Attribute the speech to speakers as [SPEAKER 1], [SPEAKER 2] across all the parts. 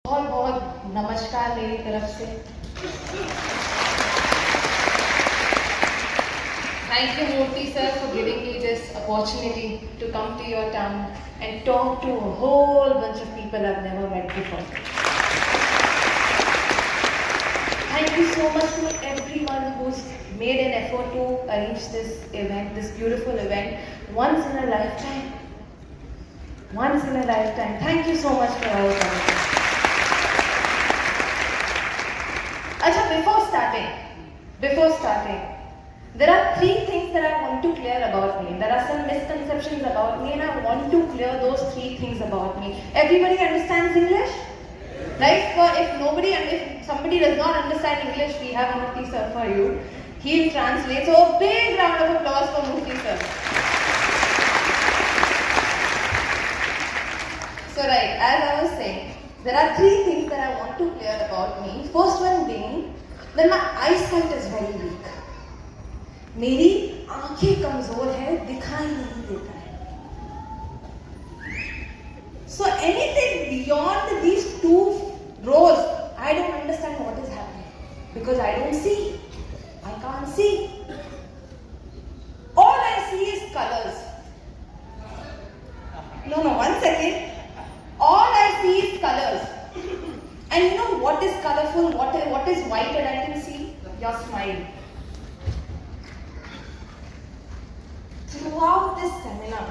[SPEAKER 1] बहुत बहुत नमस्कार मेरी तरफ से। Thank you Murthy sir for giving me this opportunity to come to your town and talk to a whole bunch of people I've never met before. Thank you so much to everyone who's made an effort to arrange this event, this beautiful event, once in a lifetime. Once in a lifetime. Thank you so much for all coming. Acha, before starting, there are three things that I want to clear about me. There are some misconceptions about me and I want to clear those three things about me. Everybody understands English? Right? If somebody does not understand English, we have Murthy sir for you. He'll translate. So a big round of applause for Murthy sir. So right, as I was saying, there are three things that I want to clear about me. First one being that my eyesight is very weak. मेरी आंखें कमजोर है, दिखाई नहीं देता है. So anything beyond these two rows, I don't understand what is happening because I don't see. I can't see. All I see is colors. No, one second. All I see is colors. And you know what is colorful, what is white and I can see? Your smile. Throughout this seminar,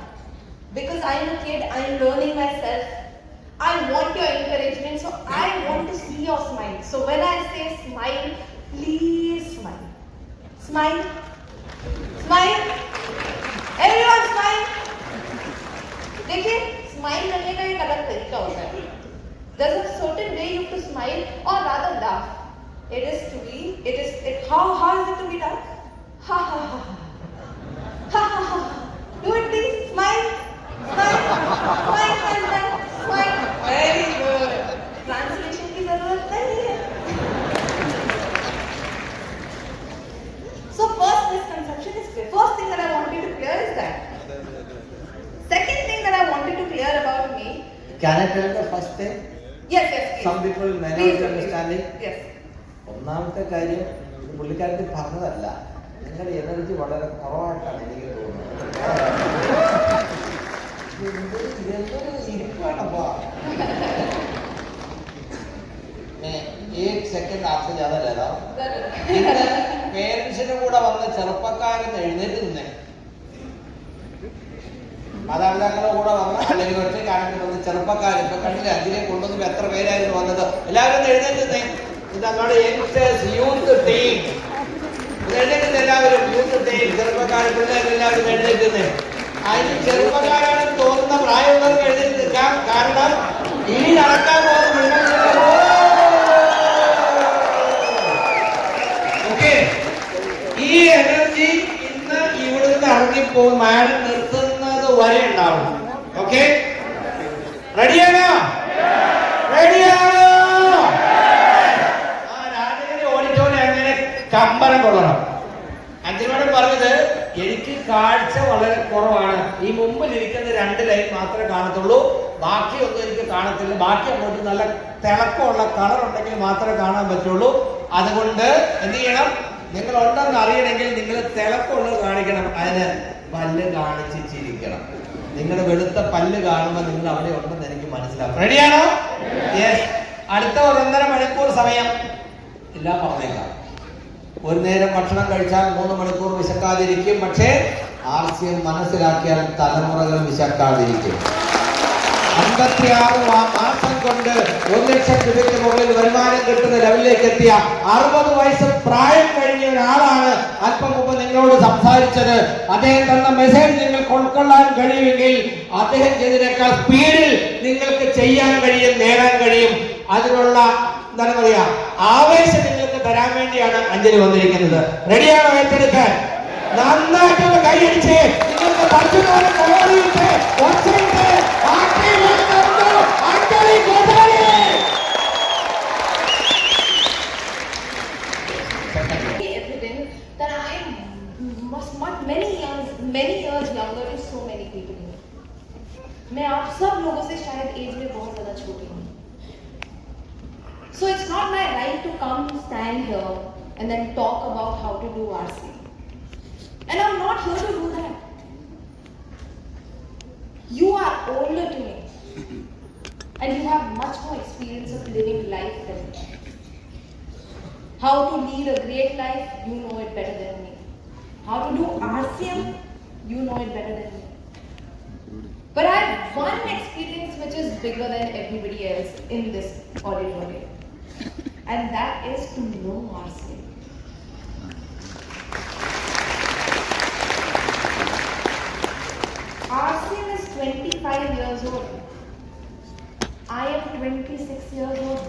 [SPEAKER 1] because I am a kid, I am learning myself, I want your encouragement, so I want to see your smile. So when I say smile, please smile. Smile. Smile. Everyone smile. देखिए, smile करने का एक अलग तरीका होता है. There's a certain way you have to smile or rather laugh. How is it to be done? Ha ha ha ha. Ha ha ha. Do it please. Smile. Smile. Very good. Translation की जरूरत नहीं है. So first misconception is clear. First thing that I wanted to clear is that. Second thing that I wanted to clear about me.
[SPEAKER 2] Can I tell the first thing?
[SPEAKER 1] Yes, please.
[SPEAKER 2] Some people may not understand it.
[SPEAKER 1] Yes.
[SPEAKER 2] ഒന്നാമത്തെ കാര്യം പുള്ളിക്കാരത്തി പറഞ്ഞതല്ല, നിങ്ങളുടെ energy വളരെ കുറവായിട്ടാണ് എനിക്ക് തോന്നുന്നത്. എന്തൊരു ഇരിപ്പാണപ്പാ. एक सेकंड आपसे ज्यादा ले रहा हूँ. പേരൻസിന്റെ കൂടെ വന്ന ചെറുപ്പക്കാരൻ എഴുന്നേറ്റ് നിന്നേ. മാതാപിതാക്കളുടെ കൂടെ വന്ന അല്ലെങ്കിൽ ഒറ്റയ്ക്കാണെങ്കിൽ വന്ന് ചെറുപ്പക്കാരൻ ഇപ്പൊ കണ്ടില്ല, അതിനെ കൊണ്ടുവന്ന് എത്ര പേരായിരുന്നു വന്നത്. എല്ലാവരും എഴുന്നേറ്റ്. ഇത് നമ്മുടെ യങ്സ്റ്റേഴ്സ് യൂത്ത് ടീം എഴുന്നേറ്റ്. എല്ലാവരും യൂത്ത് ടീം ചെറുപ്പക്കാരൻ പിള്ളേരെല്ലാവരും എഴുന്നേറ്റ്. അതിന് ചെറുപ്പക്കാരാണെന്ന് തോന്നുന്ന പ്രായമുള്ളവർക്ക് എഴുന്നേറ്റ് നിൽക്കാം. കാരണം ഇനി നടക്കാൻ പോകുന്ന ഓക്കെ, ഈ എനർജി ഇന്ന് ഇവിടുന്ന് ഇറങ്ങിപ്പോകും. മാഡം നിർത്തുന്നത് വരെ ഉണ്ടാവും. ഓക്കെ, റെഡിയാണോ? ആ രാജഗിരി ഓഡിറ്റോറിയം അങ്ങനെ കമ്പനം കൊള്ളണം. അഞ്ചുമേടം പറഞ്ഞത് എനിക്ക് കാഴ്ച വളരെ കുറവാണ്, ഈ മുമ്പിലിരിക്കുന്ന 2 ലൈൻ മാത്രമേ കാണത്തുള്ളൂ, ബാക്കിയൊന്നും എനിക്ക് കാണത്തില്ല. ബാക്കി അങ്ങോട്ട് നല്ല തിളക്കമുള്ള കളർ ഉണ്ടെങ്കിൽ മാത്രമേ കാണാൻ പറ്റുള്ളൂ. അതുകൊണ്ട് എന്ത് ചെയ്യണം? നിങ്ങൾ ഉണ്ടെന്ന് അറിയണമെങ്കിൽ നിങ്ങൾ തിളക്കമുള്ളത് കാണിക്കണം. അതിന് പല്ല് കാണിച്ച് ചിരിക്കണം. നിങ്ങളുടെ വെളുത്ത പല്ല് കാണുമ്പോൾ നിങ്ങൾ അവിടെ ഉണ്ടെന്ന് എനിക്ക് മനസ്സിലാവും. റെഡിയാണോ? യെസ്. അടുത്ത 1.5 മണിക്കൂർ സമയം എല്ലാം പറഞ്ഞേക്കാം. ഒരു നേരം ഭക്ഷണം കഴിച്ചാൽ 3 മണിക്കൂർ വിശക്കാതിരിക്കും. പക്ഷേ ആർസ്യം മനസ്സിലാക്കിയാൽ തലമുറകൾ വിശക്കാതിരിക്കും. 56 മാസം കൊണ്ട് 1 ലക്ഷം രൂപയ്ക്ക് മുകളിൽ വരുമാനം കിട്ടുന്ന ലെവലിലേക്ക് എത്തിയ 60 വയസ്സ് പ്രായം കഴിഞ്ഞ ഒരാളാണ് അല്പം മുമ്പ് നിങ്ങളോട് സംസാരിച്ചത്. അദ്ദേഹം തന്ന മെസ്സേജ് നിങ്ങൾക്ക് ഉൾക്കൊള്ളാൻ കഴിയുമെങ്കിൽ അദ്ദേഹം ചെയ്തതിനേക്കാൾ സ്പീഡിൽ നിങ്ങൾക്ക് ചെയ്യാൻ കഴിയും, നേടാൻ കഴിയും. അതിനുള്ള എന്താണ് പറയാ, ആവേശം നിങ്ങൾക്ക് തരാൻ വേണ്ടിയാണ് അഞ്ജലി വന്നിരിക്കുന്നത്. റെഡിയാണോ ഏറ്റെടുക്കാൻ? നന്നായിട്ടൊന്ന് കൈയടിച്ച് നിങ്ങൾക്ക് പറ്റുപോലെ കോടിയിട്ട് ഒച്ചയിട്ട്
[SPEAKER 1] evident that I must many years younger to so many people. मैं आप सब लोगों से शायद एज में बहुत ज्यादा छोटी हूँ. So it's not my right to come stand here and then talk about how to do RC. And I'm not here to do that. You are older to me. And you have much more experience of living life than me. How to lead a great life, you know it better than me. How to do RCM, you know it better than me. But I have one experience which is bigger than everybody else in this auditorium. And that is to know RCM. RCM is 25 years old. I am 26 years old.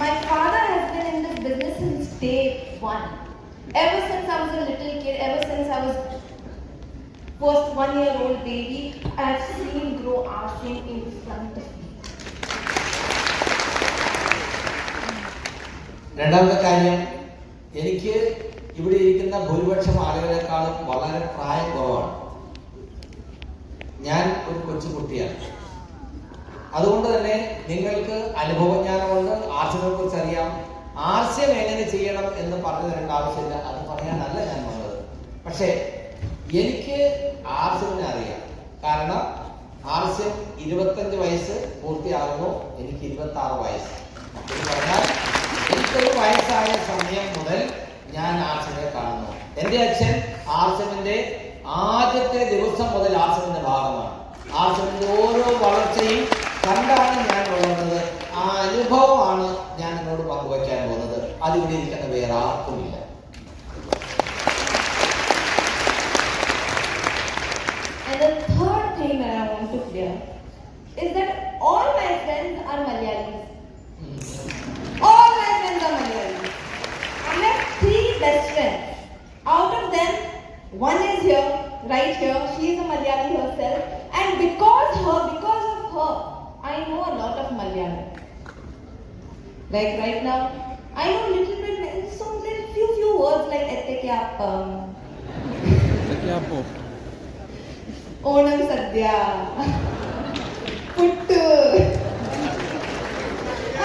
[SPEAKER 1] My father has been in this business since day one. Ever since I was a little kid, ever since I was first 1-year-old baby, I have seen grow RCM in front of me.
[SPEAKER 2] രണ്ടാമത്തെ കാര്യം, എനിക്ക് ഇവിടെ ഇരിക്കുന്ന ഭൂരിപക്ഷം ആളുകളെക്കാളും വളരെ പ്രായം കുറവാണ്. ഞാൻ ഒരു കൊച്ചുകുട്ടിയാണ്. അതുകൊണ്ട് തന്നെ നിങ്ങൾക്ക് അനുഭവജ്ഞാനമുണ്ട്, ആർസിനെ കുറിച്ച് അറിയാം. ആർസ്യം എങ്ങനെ ചെയ്യണം എന്ന് പറഞ്ഞു തരേണ്ട ആവശ്യമില്ല, അത് പറയാനല്ല ഞാൻ വന്നത്. പക്ഷേ എനിക്ക് ആർസ്യമിനെ അറിയാം. കാരണം ആർസ്യം 25 വയസ്സ് പൂർത്തിയാകുന്നു, എനിക്ക് 26 വയസ്സ്. എന്ന് പറഞ്ഞാൽ എനിക്കൊരു വയസ്സായ സമയം മുതൽ ഞാൻ ആർസ്യമിനെ കാണുന്നു. എൻ്റെ അച്ഛൻ ആർസ്യമിന്റെ ആദ്യത്തെ ദിവസം മുതൽ ആർസ്യമിന്റെ ഭാഗമാണ്. ആർസ്യമിന്റെ ഓരോ വളർച്ചയും കണ്ടാണ് ഞാൻ വളർന്നത്. ആ അനുഭവമാണ് ഞാൻ നിങ്ങളോട് പങ്കുവയ്ക്കാൻ പോകുന്നത്. അതിവിടെ ഇരിക്കുന്ന വേറെ ആർക്കുമില്ല.
[SPEAKER 1] And the third thing that I want to clear is that all my friends are Malayalis. All my friends are Malayalis. I have 3 best friends. Out of them, one is here, right here. She is a Malayali herself. And because of her, I know a lot of Malayalam. Like right now, I know little bit, so few words like Ettekappam, Onam Sadhya, Puttu.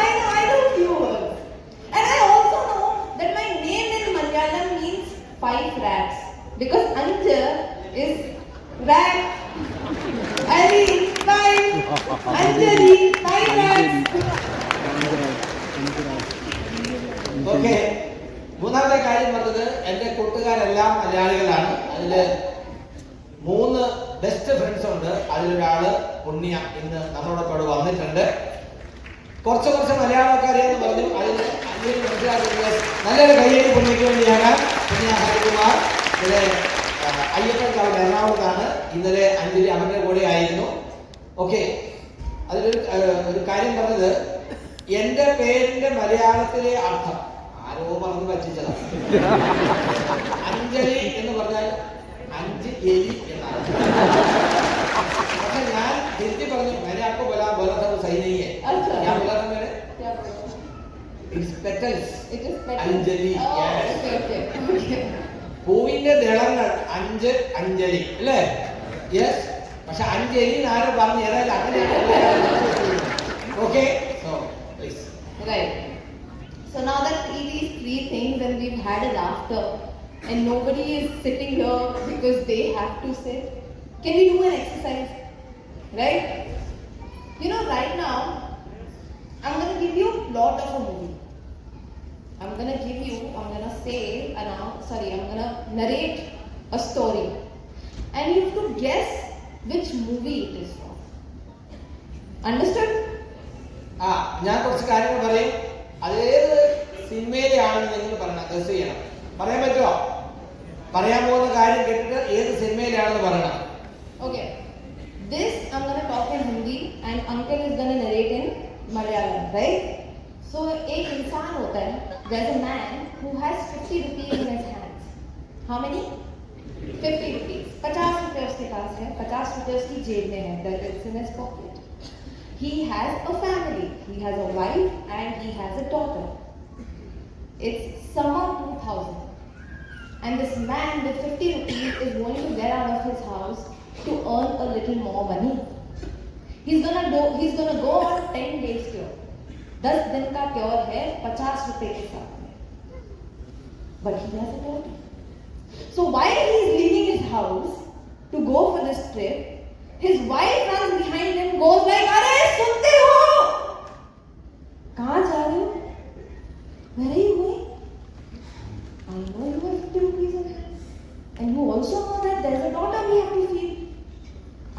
[SPEAKER 1] I know few words. And I also know that my name in Malayalam means 5 rats. Because Anja is rat, Ali, 5, Anjali, 5 rats.
[SPEAKER 2] Okay, മൂന്നാമത്തെ കാര്യം പറഞ്ഞത് എൻ്റെ കൂട്ടുകാരെല്ലാം മലയാളികളാണ്. അതില് 3 best friends ഉണ്ട്. അതിലൊരാള് പുണ്യ ഇന്ന് നമ്മളോടൊപ്പം വന്നിട്ടുണ്ട്. കുറച്ച് മലയാളമൊക്കെ അറിയാമെന്ന് പറഞ്ഞു. അതിന് അഞ്ചേരി മനസ്സിലാക്കുന്നത് നല്ലൊരു കയ്യേറി പുണ്യക്ക് വേണ്ടിയാണ്. പുണ്യ ഹരികുമാർ ഇതിലെ അയ്യപ്പൻകാവ് എറണാകുളത്താണ്. ഇന്നലെ അഞ്ജലി അവന്റെ കൂടെ ആയിരുന്നു. ഓക്കെ, അതിലൊരു കാര്യം പറഞ്ഞത്, എന്റെ പേരിന്റെ മലയാളത്തിലെ അർത്ഥം ആരോ പറഞ്ഞ് പറ്റിച്ചതാണ്. അഞ്ജലി എന്ന് പറഞ്ഞാൽ 5 എലി എന്നാണ്. പക്ഷെ ഞാൻ തിരിച്ചു പറഞ്ഞു, മലയാള സൈനിയെ ഞാൻ ബോലാ അഞ്ജലി. പൂവിന്റെ ദളങ്ങൾ 5 അഞ്ജലി അല്ലേ? യെസ്. പക്ഷെ 5 എലി ആരോ പറഞ്ഞു ഏതായാലും അങ്ങനെയാണ്. Okay, so please.
[SPEAKER 1] Right. So now that these 3 things and we've had a laughter and nobody is sitting here because they have to sit, can we do an exercise? Right? You know, right now, I'm going to give you a plot of a movie. I'm going to narrate a story. And you have to guess which movie it is from. Understood?
[SPEAKER 2] ഞാൻ കുറച്ച് കാര്യങ്ങൾ പറയും. അതേത് സിനിമയിലാണെന്ന് നിങ്ങൾ പറയണം, guess ചെയ്യണം. പറയാൻ പറ്റുമോ? പറയാൻ പോകുന്ന കാര്യം കേട്ടിട്ട് ഏത് സിനിമയിലാണെന്ന് പറയണം.
[SPEAKER 1] Okay. This I'm going to talk in Hindi and uncle is going to narrate in Malayalam, right? So एक इंसान होता है. There's a man who has 50 rupees in his hands. How many? 50 rupees. 50 रुपए उसके पास है. 50 रुपए उसकी जेब में है. That is in his pocket. He has a family. He has a wife and he has a daughter. It's summer 2000. And this man with 50 rupees is going to get out of his house to earn a little more money. He's gonna go on 10 days tour. 10 दिन का tour है 50 रुपए के साथ में. But he has a tour. So while he's leaving his house to go for this trip, his wife runs behind him, goes like, "अरे सुनते हो? कहाँ जा रहे हो? Where are you going? I know you have 50 rupees in hand. And you also know that there's a daughter we have to feed.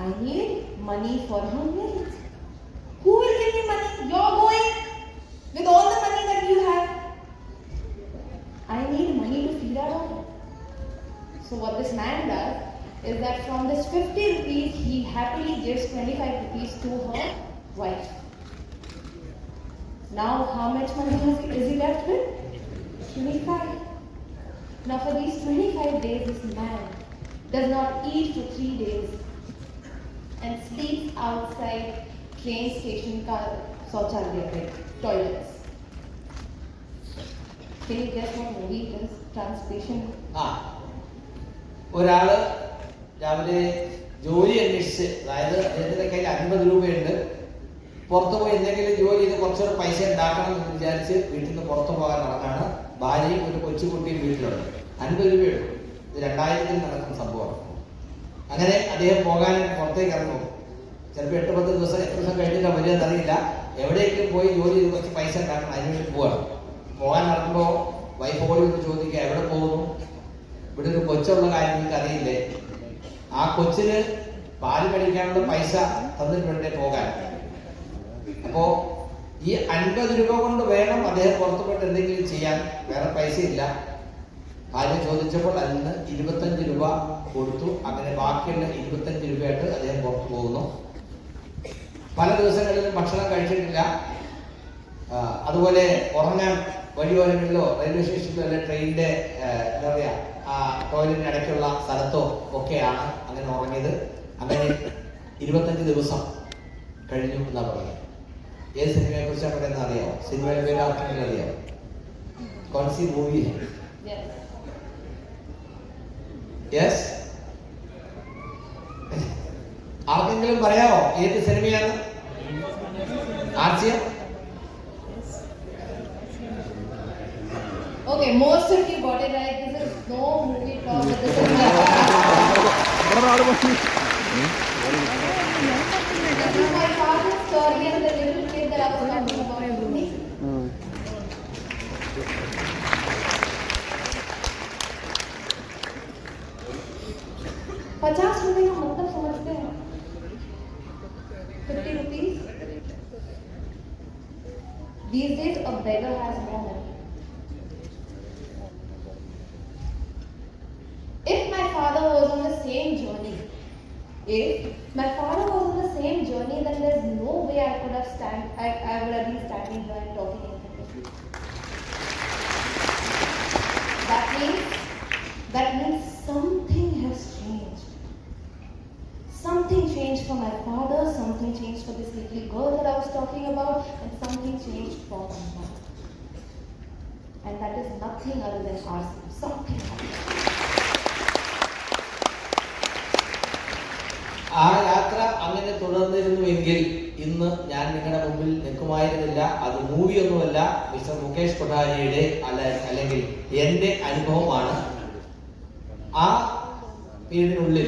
[SPEAKER 1] I need money for her meals. Who will give me money? You're going with all the money that you have. I need money to feed our daughter." So what this man does is that from this 50 rupees, he happily gives 25 rupees to her wife. Now how much money is he left with? 25. Now for these 25 days, this man does not eat for 3 days and sleeps outside train station toilets. Can you guess what movie it is? Translation.
[SPEAKER 2] ഒരാള് രാവിലെ ജോലി അന്വേഷിച്ച്, അതായത് അദ്ദേഹത്തിന്റെ കയ്യിൽ 50 രൂപയുണ്ട്, പുറത്തു പോയി എന്തെങ്കിലും ജോലി ചെയ്ത് കുറച്ചുകൂടെ പൈസ ഉണ്ടാക്കണം എന്ന് വിചാരിച്ച് വീട്ടിൽ നിന്ന് പുറത്തു പോകാൻ നടന്നാണ്. ഭാര്യയും ഒരു കൊച്ചുകുട്ടിയും വീട്ടിലുണ്ട്. 50 രൂപയുള്ളൂ. ഇത് 2000-ൽ നടക്കുന്ന സംഭവമാണ്. അങ്ങനെ അദ്ദേഹം പോകാൻ പുറത്തേക്ക് ഇറങ്ങും. ചിലപ്പോൾ 8-10 ദിവസം, എത്ര ദിവസം കഴിഞ്ഞിട്ടാണ് വരികയെന്ന് അറിയില്ല. എവിടെയെങ്കിലും പോയി ജോലി ചെയ്ത് കുറച്ച് പൈസ ഉണ്ടാക്കണം, അതിനുവേണ്ടി പോവാണ്. പോകാൻ നടക്കുമ്പോൾ വൈഫോട് ചോദിക്കുക, എവിടെ പോകുന്നു? ഇവിടെ ഒരു കൊച്ചുള്ള കാര്യം നിങ്ങൾക്ക് അറിയില്ലേ? ആ കൊച്ചിന് പാല് മേടിക്കാനുള്ള പൈസ തന്നിട്ടുണ്ട് പോകാൻ. അപ്പോ ഈ 50 രൂപ കൊണ്ട് വേണം അദ്ദേഹം പുറത്തു പോയിട്ട് എന്തെങ്കിലും ചെയ്യാൻ, വേറെ പൈസ ഇല്ല. ഭാര്യ ചോദിച്ചപ്പോൾ അതിൽ നിന്ന് 25 രൂപ കൊടുത്തു. അങ്ങനെ ബാക്കിയുള്ള 25 രൂപയായിട്ട് അദ്ദേഹം പുറത്തു പോകുന്നു. പല ദിവസങ്ങളിലും ഭക്ഷണം കഴിച്ചിട്ടില്ല. അതുപോലെ ഉറങ്ങാൻ വഴിയോരങ്ങളിലോ റെയിൽവേ സ്റ്റേഷനിലോ അല്ലെ ട്രെയിനിന്റെ എന്താ പറയാ ടോയ്ലറ്റിന് ഇടയ്ക്കുള്ള സ്ഥലത്തോ ഒക്കെയാണ് അങ്ങനെ ഉറങ്ങിയത്. അങ്ങനെ 25 ദിവസം കഴിഞ്ഞു എന്നാ പറയുന്നത്. ഏത് സിനിമയെ കുറിച്ചാണ് പറയുന്നത് അറിയാമോ? സിനിമയുടെ പേര് ആർക്കെങ്കിലും അറിയാമോ? കോൺസി മൂവി? യെസ്, ആർക്കെങ്കിലും പറയാമോ ഏത് സിനിമയാണ്? ആർസിയ?
[SPEAKER 1] Okay, most of you got it right. This is no movie talk, but this is my father's story and the little kid that I was talking about. 50 रुपए का मतलब समझते हैं? 50 rupees. These days a beggar has more money. If my father was on the same journey, then there's no way I would have been standing here and talking in front of you. That means something has changed. Something changed for my father, something changed for this little girl that I was talking about, and something changed for my mom. And that is nothing other than ours. Something happened.
[SPEAKER 2] ആ യാത്ര അങ്ങനെ തുടർന്നിരുന്നുവെങ്കിൽ ഇന്ന് ഞാൻ നിങ്ങളുടെ മുമ്പിൽ നിൽക്കുമായിരുന്നില്ല. അത് മൂവിയൊന്നുമല്ല, mister Mukesh കൊഠാരിയുടെ അല്ലെങ്കിൽ എൻ്റെ അനുഭവമാണ്. ആ പീരീഡിനുള്ളിൽ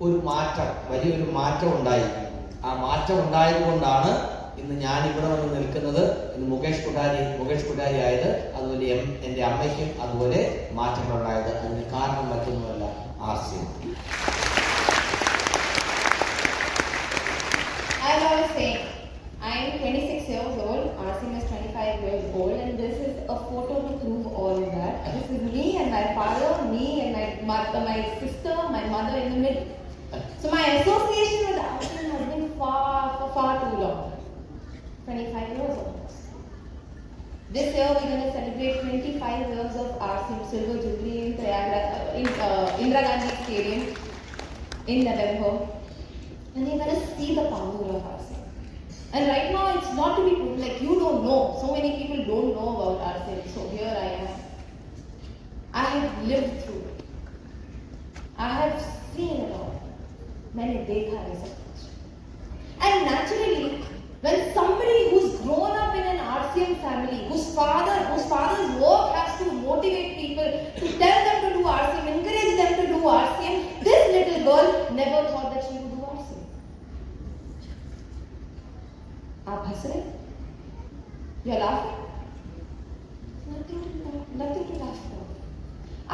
[SPEAKER 2] ഒരു മാറ്റം, വലിയൊരു മാറ്റം ഉണ്ടായി. ആ മാറ്റം ഉണ്ടായതുകൊണ്ടാണ് ഇന്ന് ഞാൻ ഇവിടെ വന്ന് നിൽക്കുന്നത്. ഇന്ന് മുകേഷ് കൊഠാരി ആയത്, അതുപോലെ എൻ്റെ അമ്മയ്ക്കും അതുപോലെ മാറ്റങ്ങൾ ഉണ്ടായത്. അതിന് കാരണം മറ്റൊന്നുമല്ല, ആർസിയാണ്.
[SPEAKER 1] As I was saying, I am 26 years old, Arsim is 25 years old, and this is a photo to prove all of that. This is me and my father, me and my sister, my mother in the middle. So my association with Arsim has been far too long. 25 years almost. This year we're going to celebrate 25 years of Arsim Silver Jubilee in Indira Gandhi Stadium in November. And you're going to see the power of Arsim. And right now it's not to be proved, like you don't know. So many people don't know about Arsim. So here I am. I have lived through it. I have seen it all. मैंने देखा है सब कुछ. And naturally When somebody who's grown up in an RCM family, whose father's work has to motivate people, to tell them to do RCM, encourage them to do RCM, this little girl never thought that she would do RCM. आप हंस रहे? You're laughing? Nothing to laugh about. I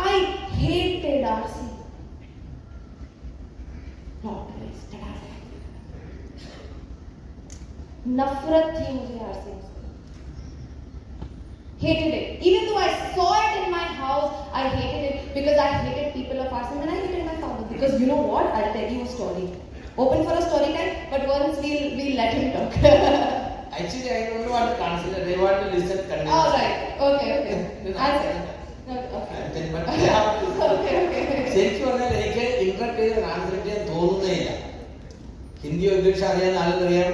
[SPEAKER 1] hated RCM. नफरत थी मुझे RCM से. Hated it. Even though I saw it in my house, I hated it because I hated people of RCM and I hated my father. Because you know what? I'll tell you a story. Open for a story time, but once we'll let him talk.
[SPEAKER 2] Actually, I don't want to consider. They want to listen.
[SPEAKER 1] All right. Okay.
[SPEAKER 2] ശരിക്കും പറഞ്ഞാൽ എനിക്ക് interrupt ചെയ്ത് translate ചെയ്യാൻ തോന്നുന്നേയില്ല. ഹിന്ദിയോ ഇംഗ്ലീഷോ അറിയാവുന്ന ആളുകൾക്കറിയാം,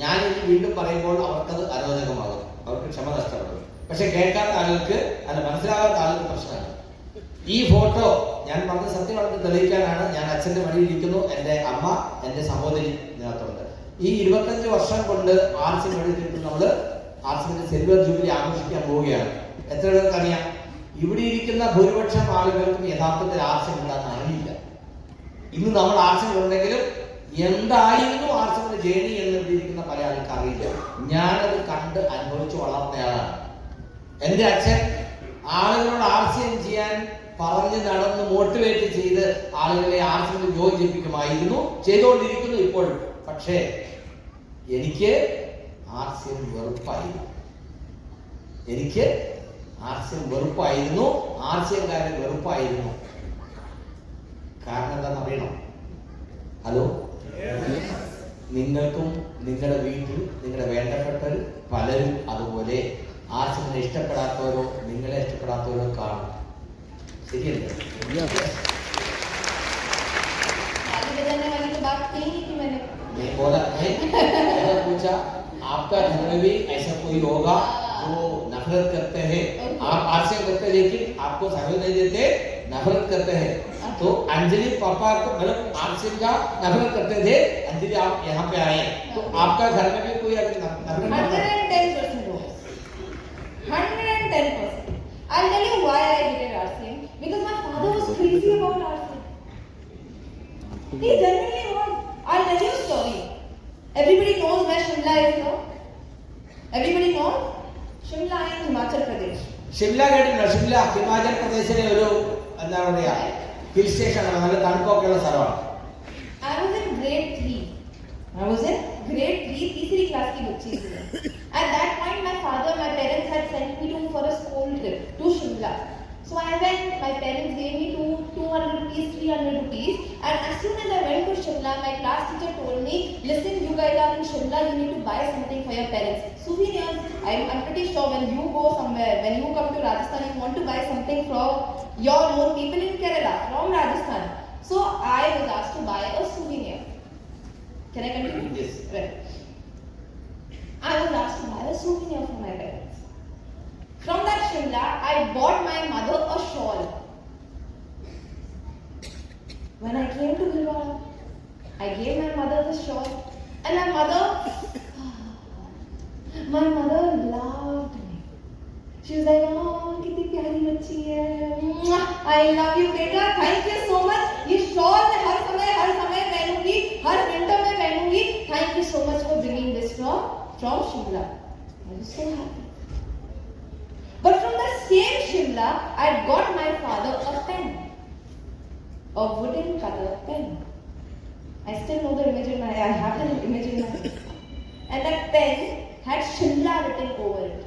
[SPEAKER 2] ഞാൻ ഇനി വീണ്ടും പറയുമ്പോൾ അവർക്കത് അരോചകമാകും, അവർക്ക് ക്ഷമ നഷ്ടപ്പെടും. പക്ഷെ കേൾക്കാത്ത ആളുകൾക്ക്, അല്ല മനസ്സിലാകാത്ത ആളുകൾക്ക് പ്രശ്നമാണ്. ഈ ഫോട്ടോ ഞാൻ പറഞ്ഞ സത്യമാണെന്ന് തെളിയിക്കാനാണ്. ഞാൻ അച്ഛന്റെ മടിയിലിരിക്കുന്നു, എൻ്റെ അമ്മ, എൻ്റെ സഹോദരി ഇതിനകത്തുണ്ട്. ഈ 25 വർഷം കൊണ്ട് ആർട്സിന് വേണ്ടിയിട്ട് നമ്മൾ ആർട്സിന്റെ സിൽവർ ജൂബിലി ആഘോഷിക്കാൻ പോവുകയാണ്. എത്ര പേർക്ക് അറിയാം? ഇവിടെ ഇരിക്കുന്ന ഭൂരിപക്ഷം ആളുകൾക്കും യഥാർത്ഥത്തിൽ ആർട്സിന് എന്താണെന്ന് അറിയില്ല. ഇന്ന് നമ്മൾ ആർട്സിന് ഉണ്ടെങ്കിലും എന്തായിരുന്നു ആർട്സിന്റെ ജേണി എന്ന് ഇവിടെ ഇരിക്കുന്ന പല ആൾക്കാർക്ക് അറിയില്ല. ഞാനത് കണ്ട് അനുഭവിച്ച് വളർന്നയാളാണ്. എൻ്റെ അച്ഛൻ ആളുകളോട് ആർട്സിയം ചെയ്യാൻ പറഞ്ഞ് നടന്ന് മോട്ടിവേറ്റ് ചെയ്ത് ആളുകളെ ആർട്സിൽ ജോയിൻ ചെയ്യിപ്പിക്കുമായിരുന്നു, ചെയ്തുകൊണ്ടിരിക്കുന്നു ഇപ്പോഴും. പക്ഷേ എനിക്ക് ആർട്സിയം വെറുപ്പായിരുന്നു. ആർട്സിയംകാരൻ വെറുപ്പായിരുന്നു. കാരണം എന്താണെന്ന് അറിയണം? ഹലോ, നിങ്ങൾക്കും നിങ്ങളുടെ വീട്ടിൽ നിങ്ങളുടെ വേണ്ടപ്പെട്ടവർ പലരും അതുപോലെ ആർട്സിനെ ഇഷ്ടപ്പെടാത്തവരോ നിങ്ങളെ ഇഷ്ടപ്പെടാത്തവരോ കാണും. ശരിയല്ലേ? पूछा आपका घर में भी ऐसा कोई होगा जो नफरत करते हैं, आप आर्ट्स करते हैं लेकिन आपको सहयोग नहीं देते, नफरत करते हैं. तो अंजलि पापा को मतलब आर्ट्स का नफरत करते थे, अंजलि आप यहाँ पे आए तो आपका घर में भी कोई अगर नफरत
[SPEAKER 1] 110%. I'll tell you why I hated RCM. Because my father was crazy about RCM. He genuinely was. I'll tell you a story. Everybody knows where Shimla is now. Everybody knows? Shimla in Himachal Pradesh.
[SPEAKER 2] Shimla കേട്ടിട്ടുണ്ടോ? ഷിംല ഹിമാചൽ പ്രദേശിലെ ഒരു എന്താ പറയാ hill station ആണ്, നല്ല തണുപ്പൊക്കെയുള്ള സ്ഥലമാണ്.
[SPEAKER 1] I was in grade 3. तीसरी class की बच्ची थी. At that point my parents had sent me for a school trip to Shimla. So I went, my parents gave me 200 rupees, 300 rupees, and as soon as I went to Shimla, my class teacher told me, listen, you guys are in Shimla, you need to buy something for your parents. Souvenirs. I'm pretty sure when you go somewhere, when you come to Rajasthan, you want to buy something from your own people in Kerala, from Rajasthan. So I was asked to buy a souvenir. Can I continue?
[SPEAKER 2] Yes.
[SPEAKER 1] Right. I was asked to buy a souvenir for my parents. From that Shimla, I bought my mother a shawl. When I came to Bhilwara, I gave my mother the shawl, and my mother loved me. She was like, "Oh, kitni pyari bachchi hai. I love you, beta. Thank you so much. ये shawl मैं हर समय पहनूंगी, हर winter में पहनूंगी. Thank you so much for bringing this from Shimla." I was so happy. But from the same Shimla, I got my father a pen, a wooden color pen. I still know the image in my head. I have the image in my head. And that pen had Shimla written over it.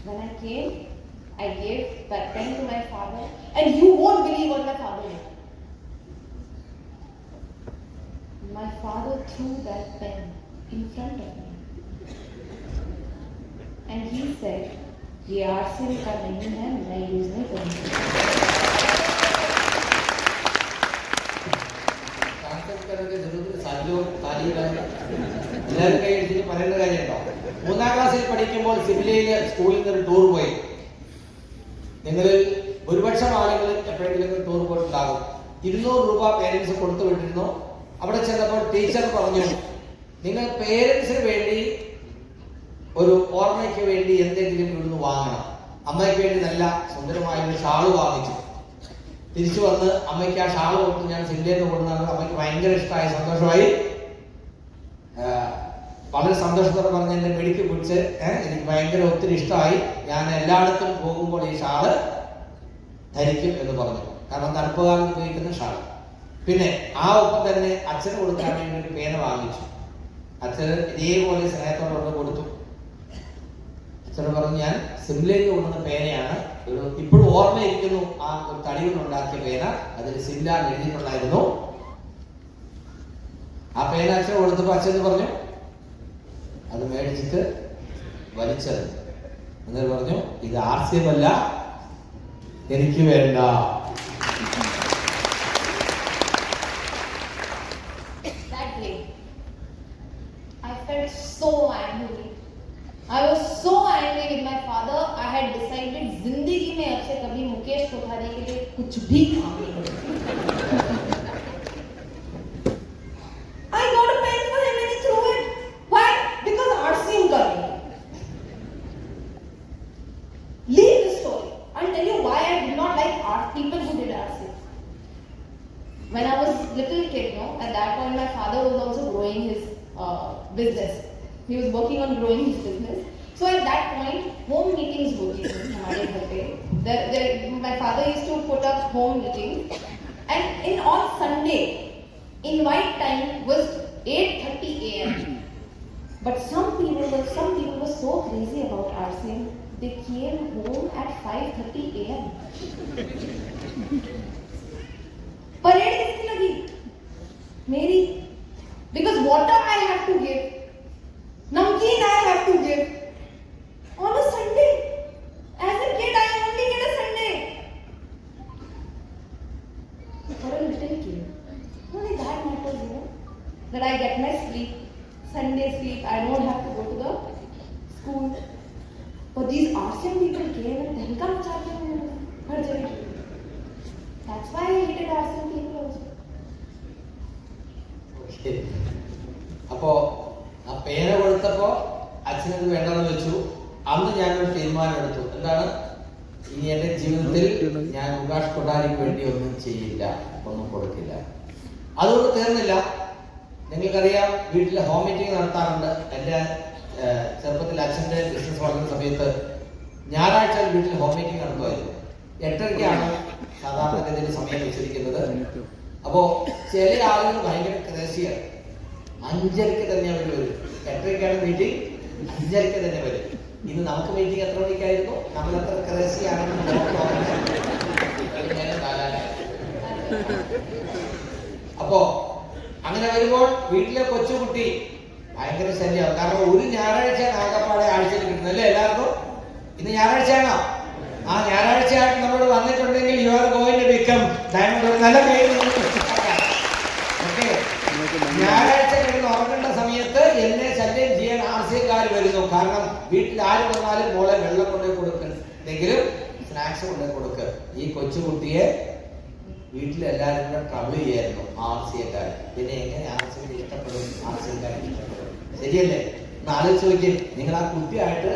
[SPEAKER 1] When I came, I gave that pen to my father, and you won't believe what my father did. My father threw that pen in front of me. And he said, ये RCM का नहीं है, मैं use नहीं करूँगा.
[SPEAKER 2] Translate करने जरूरत സാധ്യോ താലികളാണ് എല്ലാവരും കൈ അടിച്ചിട്ട് പറയേണ്ട കാര്യമുണ്ടോ? 3ാം ക്ലാസ്സിൽ പഠിക്കുമ്പോൾ സിംലയിൽ സ്കൂളിൽ നിന്ന് ഒരു ടൂർ പോയി. നിങ്ങൾ ഭൂരിപക്ഷം ആളുകൾ എപ്പോഴെങ്കിലും ടൂർ പോയിട്ടുണ്ടാകും. 200 രൂപ പേരൻസ് കൊടുത്തു വിട്ടിരുന്നു. അവിടെ ചെന്നപ്പോൾ ടീച്ചർ പറഞ്ഞു, നിങ്ങൾ പേരൻസിന് വേണ്ടി ഒരു ഓർമ്മയ്ക്ക് വേണ്ടി എന്തെങ്കിലും ഇവിടുന്ന് വാങ്ങണം. അമ്മയ്ക്ക് വേണ്ടി നല്ല സുന്ദരമായ ഒരു ഷാള് വാങ്ങിച്ചു. തിരിച്ചു വന്ന് അമ്മയ്ക്ക് ആ ഷാള് കൊടുത്ത് ഞാൻ സില്ലേന്ന് കൊടുക്കുന്നത് അമ്മയ്ക്ക് ഭയങ്കര ഇഷ്ടമായി, സന്തോഷമായി. വളരെ സന്തോഷത്തോടെ പറഞ്ഞ് എന്നെ മെഡിക്ക് പിടിച്ച് എനിക്ക് ഭയങ്കര ഒത്തിരി ഇഷ്ടമായി, ഞാൻ എല്ലായിടത്തും പോകുമ്പോൾ ഈ ഷാള് ധരിക്കും എന്ന് പറഞ്ഞു. കാരണം തണുപ്പ് കാലം ഉപയോഗിക്കുന്ന ഷാള്. പിന്നെ ആ ഒപ്പം തന്നെ അച്ഛന് കൊടുക്കാൻ വേണ്ടി ഒരു പേന വാങ്ങിച്ചു. അച്ഛന് ഇതേപോലെ സ്നേഹത്തോടെ കൊടുത്തു. അച്ഛനോട് പറഞ്ഞു, ഞാൻ സിംലയിൽ കൊണ്ടുവന്ന പേനയാണ്, ഒരു ഇപ്പോഴും ഓർമ്മയിരിക്കുന്നു ആ ഒരു തടി കൊണ്ടുണ്ടാക്കിയ പേന, അതിൽ സിംല എഴുതിയിട്ടുണ്ടായിരുന്നു. ആ പേന അച്ഛന് കൊടുത്തപ്പോൾ അച്ഛൻ പറഞ്ഞു അത് മേടിച്ചിട്ട് വലിച്ചത്. എന്നിട്ട് പറഞ്ഞു ഇത് ആർസ്യമല്ല, എനിക്ക് വേണ്ട.
[SPEAKER 1] So angry. I was so angry with my father. I had decided जिंदगी में अब से कभी मुकेश कोठारी के लिए कुछ भी काम नहीं करूंगी. I got a pen for him and he threw it. Why? Because RCM कर रही है. Leave the story. I'll tell you why I did not like art people who did RCM. When I was little kid, at that point my father was also growing his business. He was working on growing his business. So at that point, home meetings होती थी हमारे घर पे. My father used to put up home meetings, and on Sunday, invite time was 8:30 a.m. But some people were so crazy about RCM, they came home at 5:30 a.m. Parade किसकी लगी? मेरी. Because water I have to give. Namkeen I have to give on a Sunday. As a kid, I only get a Sunday. For a little kid, only that matters, that I get my sleep, Sunday sleep. I don't have to go to the school. But these RCM people came and तहलका मचाते हैं हर जगह. That's why I hated RCM people also.
[SPEAKER 2] Okay. അപ്പോ ആ പേന കൊടുത്തപ്പോ അച്ഛനത് വേണ്ടെന്ന് വെച്ചു. അന്ന് ഞാനൊരു തീരുമാനം എടുത്തു. എന്താണ്? ഇനി എന്റെ ജീവിതത്തിൽ ഞാൻ മുകേഷ് കൊട്ടാരിക്ക് വേണ്ടി ഒന്നും ചെയ്യില്ല, ഒന്നും കൊടുക്കില്ല. അതുകൊണ്ട് തീർന്നില്ല. നിങ്ങൾക്കറിയാം, വീട്ടിൽ ഹോം മീറ്റിംഗ് നടത്താറുണ്ട്. എൻ്റെ ചെറുപ്പത്തിൽ അച്ഛൻ്റെ ബിസിനസ് വളർന്ന സമയത്ത് ഞായറാഴ്ച വീട്ടിൽ ഹോം മീറ്റിംഗ് നടത്തുമായിരുന്നു. 8:30-ക്കാണ് സാധാരണഗതിയിൽ സമയം വെച്ചിരിക്കുന്നത്. അപ്പോ ചില ആളുകൾ ഭയങ്കര ക്രേസിയാണ്. 5:30-ക്ക് തന്നെ അവർ വരും. 8:30-ക്കാണ് മീറ്റിംഗ്, 5:30-ക്ക് തന്നെ വരും. ഇന്ന് നമുക്ക് മീറ്റിംഗ് എത്ര മണിക്കായിരുന്നു? നമ്മൾ എത്ര ക്രേസി ആണെന്ന് അപ്പോ അങ്ങനെ വരുമ്പോൾ വീട്ടിലെ കൊച്ചുകുട്ടി ഭയങ്കര ശല്യമാണ്. കാരണം ഒരു ഞായറാഴ്ച ആകപ്പാടെ ആഴ്ചയിൽ കിട്ടുന്നത് അല്ലേ എല്ലാവർക്കും? ഇന്ന് ഞായറാഴ്ചയാണോ? ആ ഞായറാഴ്ചയായിട്ട് നമ്മളോട് വന്നിട്ടുണ്ടെങ്കിൽ you are going to become diamond. ഒരു നല്ല പേര്. ഓക്കെ, ഞായറാഴ്ച കിടന്ന് ഉറങ്ങേണ്ട സമയത്ത് എന്നെ ശല്യം ചെയ്യാൻ ആർസിക്കാർ വരുന്നു. കാരണം വീട്ടിൽ ആര് വന്നാലും മോളെ വെള്ളം കൊണ്ടേ കൊടുക്കുന്നെങ്കിലും സ്നാക്സ് കൊണ്ടേ കൊടുക്കുക. ഈ കൊച്ചുകുട്ടിയെ വീട്ടിലെല്ലാവരും കൂടെ ട്രബിൾ ചെയ്യായിരുന്നു ആർസിക്കാർ. പിന്നെ എങ്ങനെ ആർസിയെ ഇഷ്ടപ്പെടും? ആർസിക്കാർ ഇഷ്ടപ്പെടും, ശരിയല്ലേ? ഒന്ന് ആലോചിച്ച് നോക്കിയേ. നിങ്ങൾ ആ കുട്ടിയായിട്ട്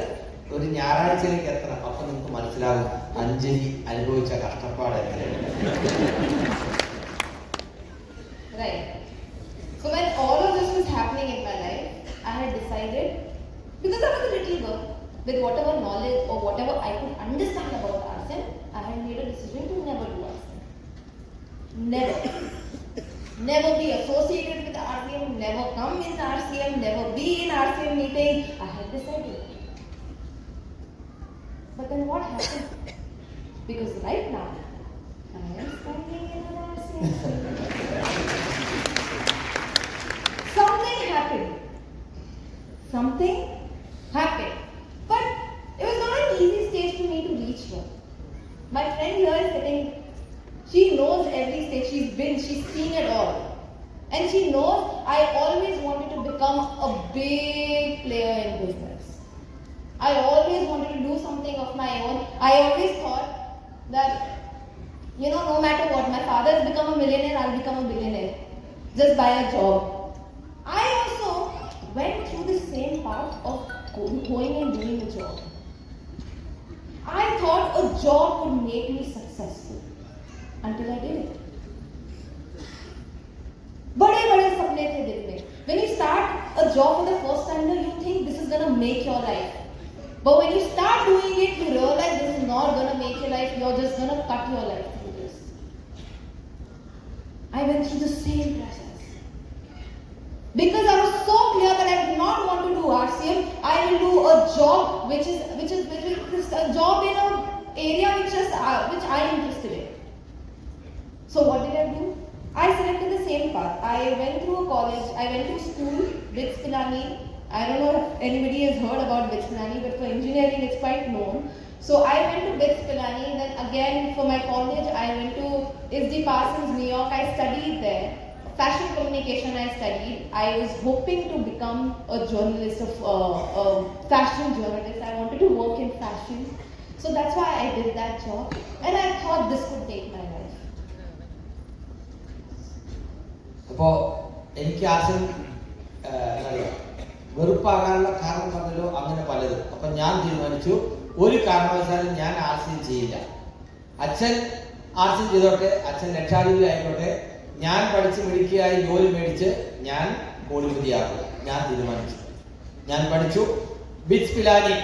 [SPEAKER 2] ഒരു ഞായറാഴ്ചയിലേക്ക് എത്തണം. അപ്പൊ നിങ്ങൾക്ക് മനസ്സിലാകും അഞ്ജലി അനുഭവിച്ച കഷ്ടപ്പാട് എങ്ങനെയാണ്.
[SPEAKER 1] So when all of this was happening in my life, I had decided, because I was a little girl, with whatever knowledge or whatever I could understand about RCM, I had made a decision to never do RCM. Never. Never be associated with RCM, never come in RCM, never be in RCM meeting. I had decided. But then what happened? Because right now, I am standing in an RCM. Something happened. But it was not an easy stage for me to reach here. My friend here is sitting, she knows every stage, she's seen it all. And she knows I always wanted to become a big player in business. I always wanted to do something of my own. I always thought that, no matter what, my father has become a millionaire, I'll become a billionaire. Just by a job. I also going and doing a job. I thought a job could make me successful until I did it. बड़े सपने थे दिल में. When you start a job for the first time, you think this is gonna make your life. But when you start doing it, you realize this is not gonna make your life. You're just gonna cut your life through this. I went through the same process because I was so clear that I did not want to do RCM. I will do a job which is a job in an area which I am interested in. So what did I do? I selected the same path. I went through a college, I went to school, BITS Pilani. I don't know if anybody has heard about BITS Pilani, but for engineering it's quite known. So I went to BITS Pilani, then again for my college I went to SD Parsons, New York. I studied there. Fashion communication I studied. I was hoping to become a journalist, a fashion journalist. I wanted to work in fashion. So that's why I did that job. And I thought this could take my life.
[SPEAKER 2] അപ്പോൾ എനിക്ക് ആദ്യം വെറുപ്പാകാനുള്ള കാരണം പറഞ്ഞല്ലോ അങ്ങനെ പലതും. അപ്പം ഞാൻ തീരുമാനിച്ചു ഒരു കാരണവശാലും ഞാൻ ആർസിയും ചെയ്യില്ല. അച്ഛൻ ആർസിയും ചെയ്തോട്ടെ, അച്ഛൻ ലക്ഷാധിപതി ആയിക്കോട്ടെ, ഞാൻ പഠിച്ച് മിടുക്കിയായി ജോലി മേടിച്ച് ഞാൻ കോടിപതിയാകും ഞാൻ തീരുമാനിച്ചു. ഞാൻ പഠിച്ചു ബിറ്റ്സ് പിലാനി,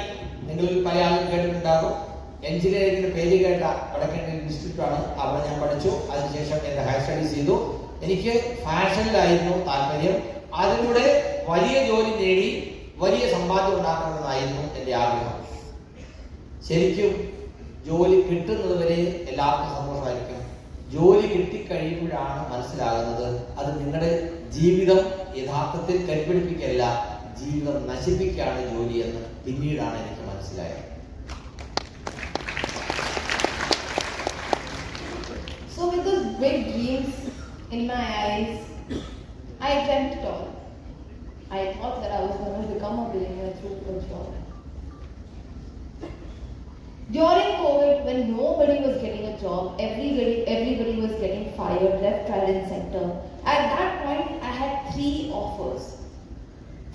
[SPEAKER 2] നിങ്ങൾ പല ആളുകൾ കേട്ടിട്ടുണ്ടാകും. എഞ്ചിനീയറിംഗിന്റെ പേര് കേട്ട വടക്കൻ ഇൻസ്റ്റിറ്റ്യൂട്ടാണ്. അവിടെ ഞാൻ പഠിച്ചു. അതിനുശേഷം എൻ്റെ ഹയർ സ്റ്റഡീസ് ചെയ്തു. എനിക്ക് ഫാഷനിലായിരുന്നു താല്പര്യം. അതിലൂടെ വലിയ ജോലി നേടി വലിയ സമ്പാദ്യം ഉണ്ടാക്കണമെന്നായിരുന്നു എൻ്റെ ആഗ്രഹം. ശരിക്കും ജോലി കിട്ടുന്നത് വരെ എല്ലാവർക്കും സന്തോഷമായിരിക്കും. ജോലി കിട്ടിക്കഴിയുമ്പോഴാണ് മനസ്സിലാകുന്നത് അത് നിങ്ങളുടെ ജീവിതം യഥാർത്ഥത്തിൽ കൈപിടിപ്പിക്കല്ല, ജീവിതം നശിപ്പിക്കുകയാണ് ജോലി എന്ന് പിന്നീടാണ് എനിക്ക് മനസ്സിലായത്.
[SPEAKER 1] So with those big dreams in my eyes, I dreamt it all. I thought that I was going to become a billionaire through a job. During COVID, when nobody was getting a job, everybody was getting fired left, right and center. At that point, I had 3 offers.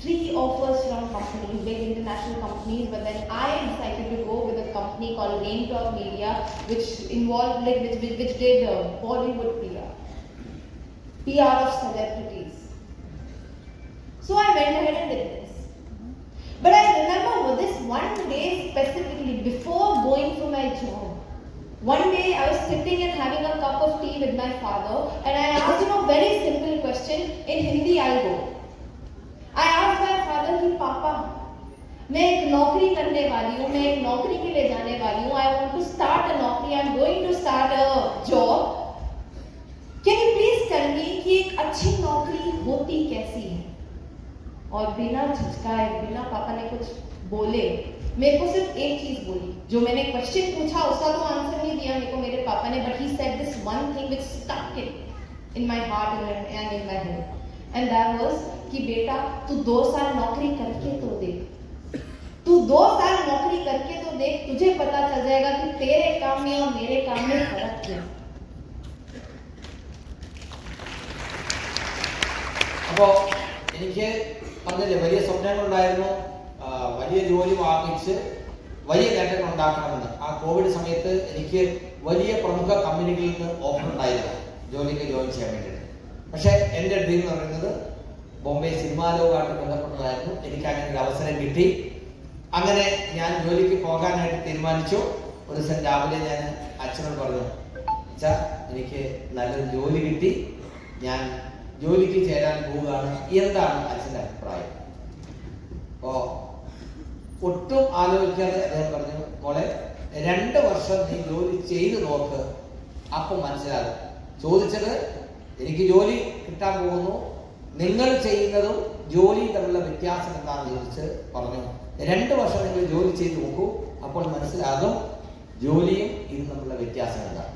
[SPEAKER 1] 3 offers from companies, big international companies, but then I decided to go with a company called Raintalk Media, which involved, which did Bollywood PR of celebrities. So I went ahead and did this. But I remember this one day specifically before going for my job. One day I was sitting and having a cup of tea with my father, and I asked him a very simple question. In Hindi I'll go. I asked my father कि पापा मैं एक नौकरी करने वाली हूँ, मैं एक नौकरी के लिए जाने वाली हूँ. I want to start a नौकरी. I'm going to start a job. Can you please tell me कि एक अच्छी नौकरी होती कैसी है? और बिना झिझकाए, बिना पापा ने कुछ बोले, मेरे को सिर्फ एक चीज बोली. जो मैंने क्वेश्चन पूछा उसका तो आंसर नहीं दिया मेरे को मेरे पापा ने, but he said this one thing which stuck in my heart and in my head, and that was कि बेटा तू 2 साल नौकरी करके तो देख, तू 2 साल नौकरी करके तो देख, तुझे पता चल जाएगा कि तेरे काम में और मेरे काम में फर्क क्या है.
[SPEAKER 2] അപ്പോൾ എനിക്ക് പറഞ്ഞില്ലേ വലിയ സ്വപ്നങ്ങളുണ്ടായിരുന്നു, വലിയ ജോലി വാങ്ങിച്ച് വലിയ നേട്ടങ്ങൾ ഉണ്ടാക്കണമെന്ന്. ആ കോവിഡ് സമയത്ത് എനിക്ക് വലിയ പ്രമുഖ കമ്പനികളിൽ നിന്ന് ഓഫർ ഉണ്ടായിരുന്നു ജോലിക്ക് ജോയിൻ ചെയ്യാൻ വേണ്ടിയിട്ട്. പക്ഷേ എൻ്റെ ഡ്രീം എന്ന് പറയുന്നത് ബോംബെ സിനിമാ ലോകമായിട്ട് ബന്ധപ്പെട്ടതായിരുന്നു. എനിക്ക് അങ്ങനെ ഒരു അവസരം കിട്ടി. അങ്ങനെ ഞാൻ ജോലിക്ക് പോകാനായിട്ട് തീരുമാനിച്ചു. ഒരു ദിവസം രാവിലെ ഞാൻ അച്ഛനോട് പറഞ്ഞു, അച്ഛാ എനിക്ക് നല്ലൊരു ജോലി കിട്ടി, ഞാൻ ജോലിക്ക് ചേരാൻ പോവുകയാണ്, എന്താണ് അച്ഛൻ്റെ അഭിപ്രായം? അപ്പോൾ ഒട്ടും ആലോചിക്കാതെ അദ്ദേഹം പറഞ്ഞു, മോളെ 2 വർഷം നീ ജോലി ചെയ്ത് നോക്ക്, അപ്പം മനസ്സിലാകും. ചോദിച്ചത് എനിക്ക് ജോലി കിട്ടാൻ പോകുന്നു, നിങ്ങൾ ചെയ്യുന്നതും ജോലിയും തമ്മിലുള്ള വ്യത്യാസം എന്താണെന്ന് ചോദിച്ച് പറഞ്ഞു. 2 വർഷം നിങ്ങൾ ജോലി ചെയ്ത് നോക്കൂ, അപ്പോൾ മനസ്സിലാകും ജോലിയും ഇതും തമ്മിലുള്ള വ്യത്യാസം എന്താണ്.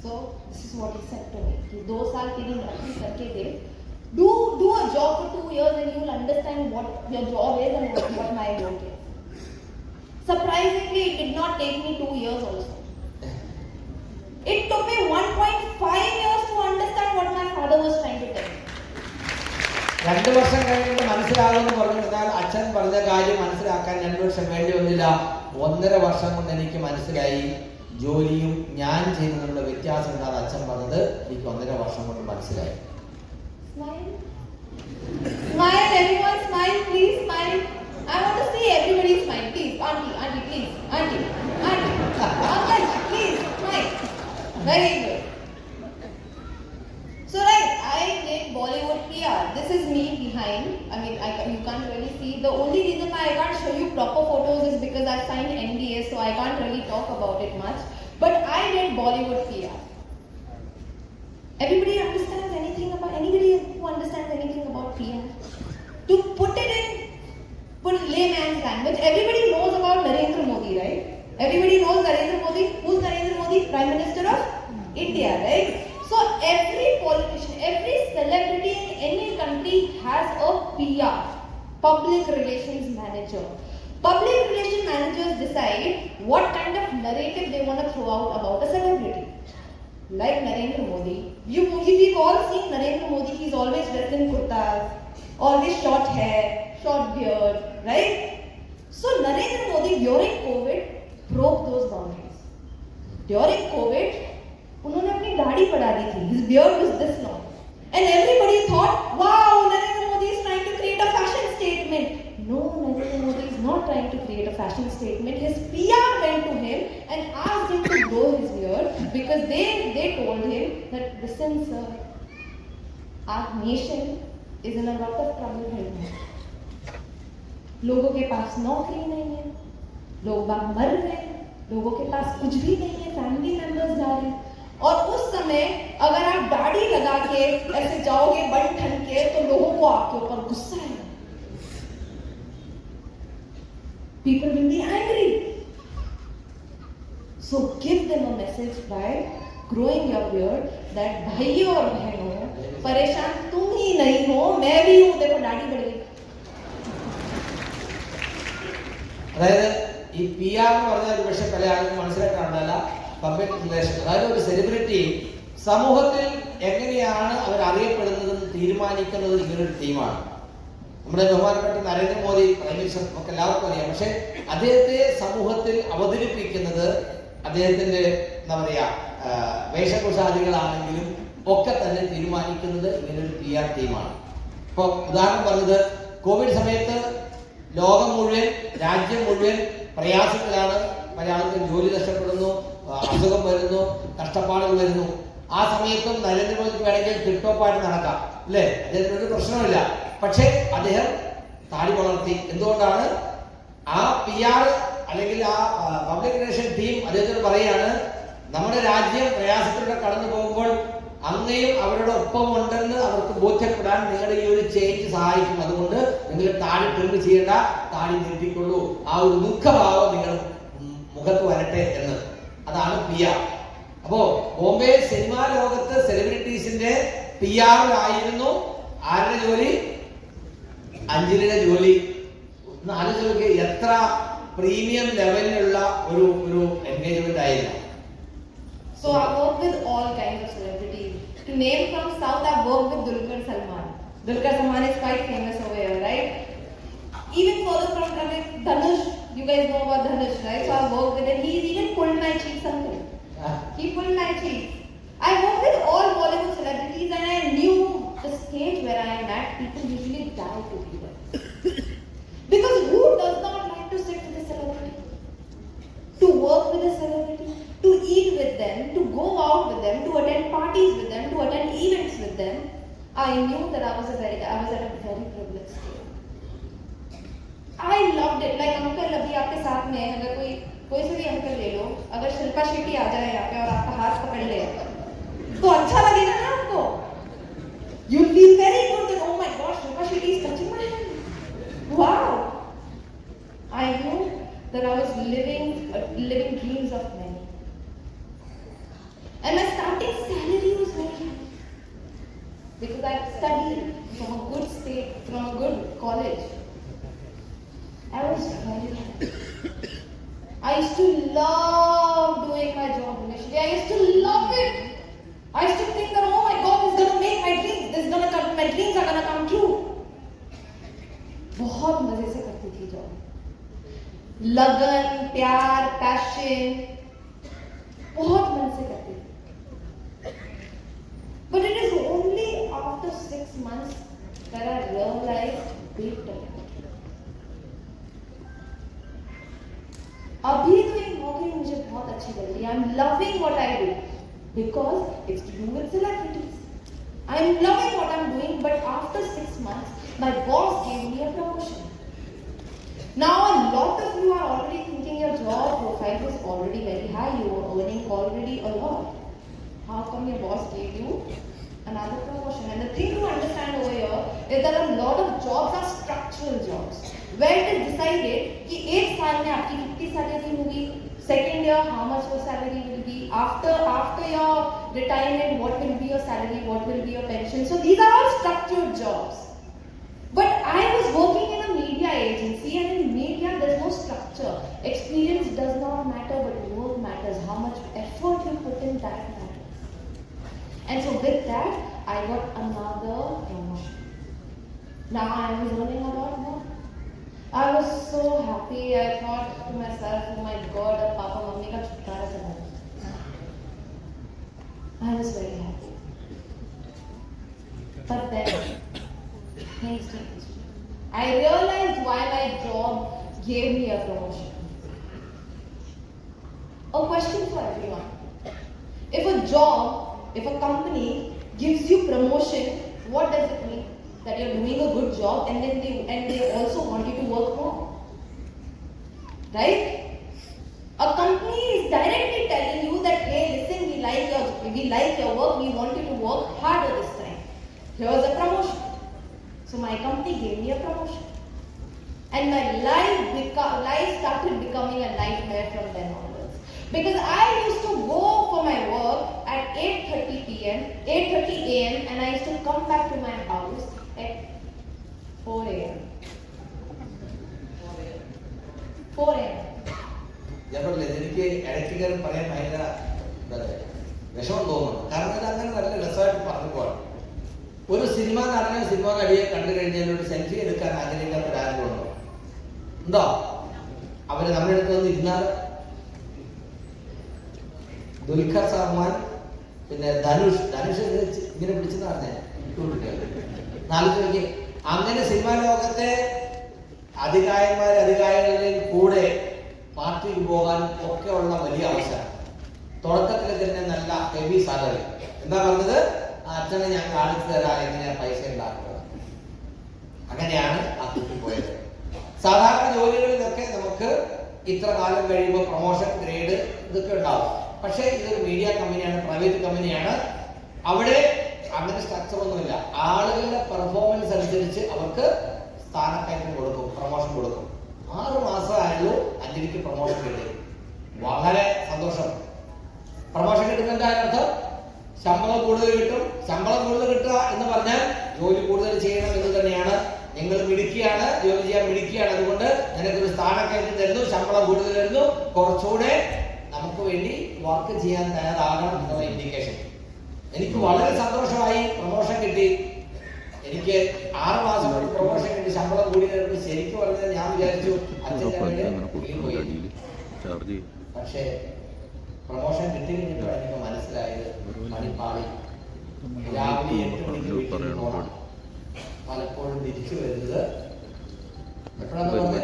[SPEAKER 1] So this is what he said to me. कि 2 साल तेरी नौकरी करके दे, do a job for 2 years and you will understand what your job is and what my work is. Surprisingly, it did not take me 2 years also. It took me 1.5 years to understand what my father was trying to tell me.
[SPEAKER 2] 2 വർഷം കഴിഞ്ഞിട്ട് മനസ്സിലാകുമെന്ന് പറഞ്ഞാൽ അച്ഛൻ പറഞ്ഞ കാര്യം മനസ്സിലാക്കാൻ 2 വർഷം വേണ്ടി വന്നില്ല. 1.5 വർഷം കൊണ്ട് എനിക്ക് മനസ്സിലായി ജോലിയും ഞാൻ ചെയ്യുന്നതിനുള്ള വ്യത്യാസം എന്താണ് അച്ഛൻ പറഞ്ഞത്. എനിക്ക് 1.5 വർഷം കൊണ്ട് മനസ്സിലായി.
[SPEAKER 1] Smile. Smile, everyone, smile, please smile. I want to see everybody smile, please. Auntie, please. Auntie. Uncle, please, smile. Very good. So right, I did Bollywood PR. This is me behind. I mean, you can't really see. The only reason why I can't show you proper photos is because I signed NDA, so I can't really talk about it much. But I did Bollywood PR. Anybody who understands anything about PR? To put it in layman's language, everybody knows about Narendra Modi, right? Everybody knows Narendra Modi. Who's Narendra Modi? Prime Minister of India, right? So every politician, every celebrity in any country has a PR, public relations manager. Public relations managers decide what kind of narrative they want to throw out about a celebrity. Like Narendra Modi. We've all seen Narendra Modi, he's always dressed in kurtas, always short hair, short beard, right? So Narendra Modi during COVID broke those boundaries. During COVID, उन्होंने अपनी दाढ़ी बढ़ा दी थी. His beard was this long. And everybody thought, wow, Narendra Modi is trying to create a fashion statement. No, Narendra Modi is not trying to create a fashion statement. His PR went to him and asked him to grow his beard because they told him that, listen sir, our nation is in a lot of trouble right now. लोगों के पास नौकरी नहीं है, लोग बाग मर रहे हैं, लोगों के पास कुछ भी नहीं है, फैमिली मेंबर्स जा रहे हैं. और उस समय अगर आप दाढ़ी लगा के ऐसे जाओगे बन ठन के तो लोगों को आपके ऊपर गुस्सा है. People will be angry. So give them a message by growing your beard that भाइयों और बहनों परेशान तुम ही नहीं हो, मैं भी हूँ. देखो दाढ़ी बढ़ गई.
[SPEAKER 2] അതായത് ഈ PR എന്ന് പറഞ്ഞാൽ ഒരു പക്ഷേ പല ആളുകൾക്ക് മനസ്സിലാക്കാറില്ല. പബ്ലിക് റിലേഷൻ, അതായത് ഒരു സെലിബ്രിറ്റി സമൂഹത്തിൽ എങ്ങനെയാണ് അവർ അറിയപ്പെടുന്നതെന്ന് തീരുമാനിക്കുന്നത് ഇങ്ങനൊരു ടീമാണ്. നമ്മുടെ ബഹുമാനപ്പെട്ട നരേന്ദ്രമോദി പ്രൈം മിനിസ്റ്റർ ഒക്കെ എല്ലാവർക്കും അറിയാം. പക്ഷെ അദ്ദേഹത്തെ സമൂഹത്തിൽ അവതരിപ്പിക്കുന്നത് അദ്ദേഹത്തിന്റെ എന്താ പറയാ വേഷഭൂഷാദികളാണെങ്കിലും ഒക്കെ തന്നെ തീരുമാനിക്കുന്നത് ഇങ്ങനൊരു PR ടീമാണ്. ഇപ്പൊ ഉദാഹരണം പറഞ്ഞത്, കോവിഡ് സമയത്ത് ലോകം മുഴുവൻ, രാജ്യം മുഴുവൻ പ്രയാസത്തിലാണ്. പല ആൾക്കും ജോലി നഷ്ടപ്പെടുന്നു, അസുഖം വരുന്നു, കഷ്ടപ്പാടുകൾ വരുന്നു. ആ സമയത്തും നരേന്ദ്രമോദിക്ക് വേണമെങ്കിൽ ടിപ്ടോപ്പായിട്ട് നടക്കാം, അല്ലേ? അദ്ദേഹത്തിന് ഒരു പ്രശ്നമില്ല. പക്ഷേ അദ്ദേഹം താടി വളർത്തി. എന്തുകൊണ്ടാണ്? ആ PR അല്ലെങ്കിൽ ആ പബ്ലിക് റിലേഷൻ ടീം അദ്ദേഹത്തോട് പറയാണ്, നമ്മുടെ രാജ്യം പ്രയാസത്തിലൂടെ കടന്നു പോകുമ്പോൾ അങ്ങയും അവരുടെ ഒപ്പം ഉണ്ടെന്ന് അവർക്ക് ബോധ്യപ്പെടാൻ നിങ്ങളുടെ ഈ ഒരു ചേഞ്ച് സഹായിക്കും. അതുകൊണ്ട് നിങ്ങൾ താടി ട്രിം ചെയ്യേണ്ട, താടി നീട്ടിക്കൊള്ളൂ, ആ ഒരു ദുഃഖഭാവം നിങ്ങൾ മുഖത്ത് വരട്ടെ എന്ന്. അതാണ് PR. അപ്പോ ബോംബെ സിനിമാ ലോകത്ത് സെലിബ്രിറ്റീസിന്റെ PR-ലായിരുന്നു ആരുടെ ജോലി? അഞ്ജലിയുടെ ജോലി. ഒന്ന് ആലോചിച്ച് നോക്കി, എത്ര പ്രീമിയം ലെവലിലുള്ള ഒരു എൻഗേജ്മെന്റ് ആയിരുന്നു.
[SPEAKER 1] So I work with all kinds of celebrities. To name from South, I work with Dulquer Salmaan. Dulquer Salmaan is quite famous over here, right? Even further from Dhanush, you guys know about Dhanush, right? So I work with him. He's even pulled my cheeks something. He pulled my cheeks. I work with all Bollywood celebrities and I knew the stage where I am at, people usually die to be there. Because who does not like to sit with a celebrity? To work with a celebrity? To eat with them, to go out with them, to attend parties with them, to attend events with them. I knew that I was at a very privileged stage. I loved it. Like uncle अभी आपके साथ में है, अगर कोई से भी uncle ले लो, अगर शिल्पा शेट्टी आ जाए यहाँ पे और आपका हाथ पकड़ ले तो अच्छा लगेगा ना आपको? You feel very good that oh my gosh, Shilpa Shetty is touching my hand. Wow. I knew that I was living dreams of many. And my starting salary was very high because I studied from a good state, from a good college. I was very happy. I used to love doing my job initially. I used to love it. I used to think that oh my God, this is gonna make my dreams. My dreams are gonna come true. बहुत मजे से करती थी job. लगन, प्यार, passion, बहुत मन से करती थी. But it is only after 6 months that I realized wait a minute. अभी तो ये नौकरी मुझे बहुत अच्छी लग रही है. I'm loving what I do because it's to do with celebrities. I'm loving what I'm doing, but after 6 months, my boss gave me a promotion. Now a lot of you are already thinking your job profile is already very high. You are earning already a lot. How come your boss gave you another promotion? And the thing to understand over here is that a lot of jobs are structural jobs. Where it is decided कि एक साल में आपकी कितनी salary होगी, second year how much your salary will be, after your retirement what will be your salary, what will be your pension. So these are all structured jobs. But I was working in a media agency, and in media there is no structure. Experience does not matter, but work matters. How much effort you put in, that matters. And so with that, I got another promotion. Now I was earning a lot more. I was so happy. I thought to myself, oh my God, अब papa mummy का छुटकारा चला गया. I was very happy. But then things changed. I realized why my job gave me a promotion. A question for everyone. If a job, if a company gives you promotion, what does it mean? That you're doing a good job, and then they also want you to work more. Right? A company is directly telling you that, hey, listen, we like your work, we want you to work harder this time. Here's a promotion. So my company gave me a promotion. And my life started becoming a nightmare from then onwards. Because I used to go for my work at 8:30 a.m. and I used to come back to my house at 4 a.m. 4 a.m.
[SPEAKER 2] ഞാൻ പറഞ്ഞില്ലേ, എനിക്ക് ഇടയ്ക്ക് പറയാൻ ഭയങ്കര വിഷമം തോന്നുന്നു. കാരണം ഇത് അങ്ങനെ നല്ല രസമായിട്ട് പറഞ്ഞു പോകണം. ഒരു സിനിമ നടനെ സിനിമ നടിയെ കണ്ടു കഴിഞ്ഞാൽ ഒരു സെൽഫി എടുക്കാൻ ആഗ്രഹിക്കാത്ത ഒരാളുണ്ടോ? ഉണ്ടോ? അവര് നമ്മുടെ അടുത്ത് വന്ന് ഇരുന്നാൽ ദുൽഖർ സൽമാൻ, പിന്നെ ധനുഷ് ഇങ്ങനെ പിടിച്ചെന്ന് പറഞ്ഞേ നാലുപേർക്ക് അങ്ങനെ സിനിമാ ലോകത്തെ അധികാരികളുടെയും കൂടെ പാർട്ടിക്ക് പോകാൻ ഒക്കെ ഉള്ള വലിയ അവസരം. തുടക്കത്തിൽ തന്നെ നല്ല ഹെവി സാലറി. എന്താ പറഞ്ഞത്? അച്ഛനെ ഞാൻ കാണിച്ചു തരാം എങ്ങനെയാ പൈസ ഉണ്ടാക്കുന്നത്. അങ്ങനെയാണ് ആ കുട്ടി പോയത്. സാധാരണ ജോലികളിലൊക്കെ നമുക്ക് ഇത്ര കാലം കഴിയുമ്പോൾ പ്രൊമോഷൻ, ഗ്രേഡ് ഇതൊക്കെ ഉണ്ടാവും. പക്ഷേ ഇതൊരു മീഡിയ കമ്പനിയാണ്, പ്രൈവറ്റ് കമ്പനിയാണ്. അവിടെ അങ്ങനെ സ്ട്രക്ചർ ഒന്നുമില്ല. ആളുകളുടെ പെർഫോമൻസ് അനുസരിച്ച് അവർക്ക് സ്ഥാനക്കയറ്റം കൊടുക്കും, പ്രൊമോഷൻ കൊടുക്കും. 6 മാസമായുള്ളൂ അഞ്ജലിക്ക് പ്രൊമോഷൻ കിട്ടി. വളരെ സന്തോഷം. പ്രൊമോഷൻ കിട്ടുന്നതിന്റെ അർത്ഥം ശമ്പളം കൂടുതൽ കിട്ടും. ശമ്പളം കൂടുതൽ കിട്ടുക എന്ന് പറഞ്ഞാൽ ജോലി കൂടുതൽ ചെയ്യണം എന്ന് തന്നെയാണ്. നിങ്ങൾ മിടുക്കിയാണ്, ജോലി ചെയ്യാൻ മിടുക്കിയാണ്, അതുകൊണ്ട് നിനക്കൊരു സ്ഥാനക്കയറ്റം തരുന്നു, ശമ്പളം കൂടുതൽ തരുന്നു, കുറച്ചുകൂടെ നമുക്ക് വേണ്ടി വർക്ക് ചെയ്യാൻ തയ്യാറാകണം എന്നുള്ള ഇൻഡിക്കേഷൻ. എനിക്ക് വളരെ സന്തോഷമായി. പ്രൊമോഷൻ കിട്ടി. എനിക്ക് 6 മാസം കൊണ്ട് പ്രൊമോഷൻ കിട്ടി, ശമ്പളം കൂടി. ശരിക്കും പറഞ്ഞാൽ ഞാൻ വിചാരിച്ചു അച്ഛൻ്റെ പോയി. പക്ഷേ പ്രൊമോഷൻ കിട്ടി കഴിഞ്ഞപ്പോൾ എനിക്ക് മനസ്സിലായത് മണിപ്പാളി. രാവിലെ 8 മണിക്ക് വീട്ടിൽ പോകണം. പലപ്പോഴും തിരിച്ചു വരുന്നത് എപ്പോഴാണ് പറഞ്ഞത്?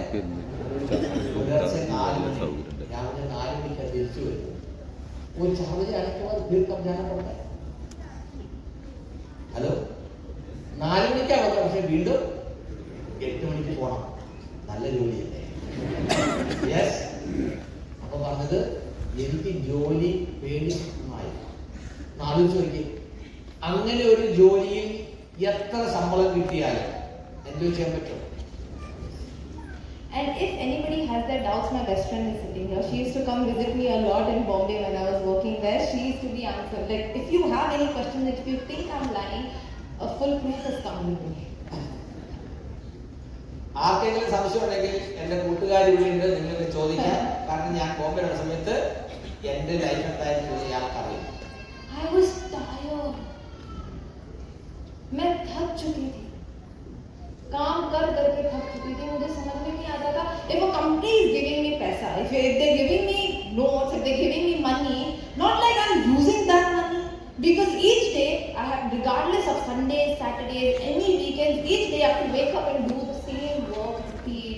[SPEAKER 2] പുലർച്ചെ 4 മണി. രാവിലെ 4 മണിക്കാണ് തിരിച്ചു വരുന്നത്. ഒരു ചാവരി അടയ്ക്കുവാൻ ദീർഘം ജാനപ്പെട്ടെ. ഹലോ, 4 മണിക്കാണ്, പക്ഷെ വീണ്ടും 8 മണിക്ക് പോകണം. നല്ല ജോലിയല്ലേ? യെസ്. അപ്പൊ പറഞ്ഞത് എനിക്ക് ജോലി പേടിമായി. ആലോചിച്ച് നോക്കി, അങ്ങനെ ഒരു ജോലിയിൽ എത്ര ശമ്പളം കിട്ടിയാലും എൻജോയ് ചെയ്യാൻ പറ്റും.
[SPEAKER 1] And if anybody has their doubts, my best friend is sitting here. She used to come visit me a lot in Bombay when I was working there. She used to be answered. Like, if you have any questions, if you think I'm lying, a full proof has come with me.
[SPEAKER 2] ആർക്കെങ്കിലും സംശയം ഉണ്ടെങ്കിൽ എന്റെ കൂട്ടുകാരി ഇവിടെ ഉണ്ട്, നിങ്ങൾക്ക് ചോദിക്കാം. കാരണം ഞാൻ ബോംബെയുള്ള സമയത്ത് എന്റെ ലൈഫ് എന്തായിരുന്നു ഇയാൾക്കറിയാം.
[SPEAKER 1] I was tired. मैं थक चुकी थी. काम कर करके थक चुकी थी. मुझे समझ में नहीं आता था if a company is giving me पैसा, if they're giving me notes, if they're giving me money, not like I'm using that money, because each day I have, regardless of Sundays, Saturdays, any weekends, each day I have to wake up and do the same work, repeat.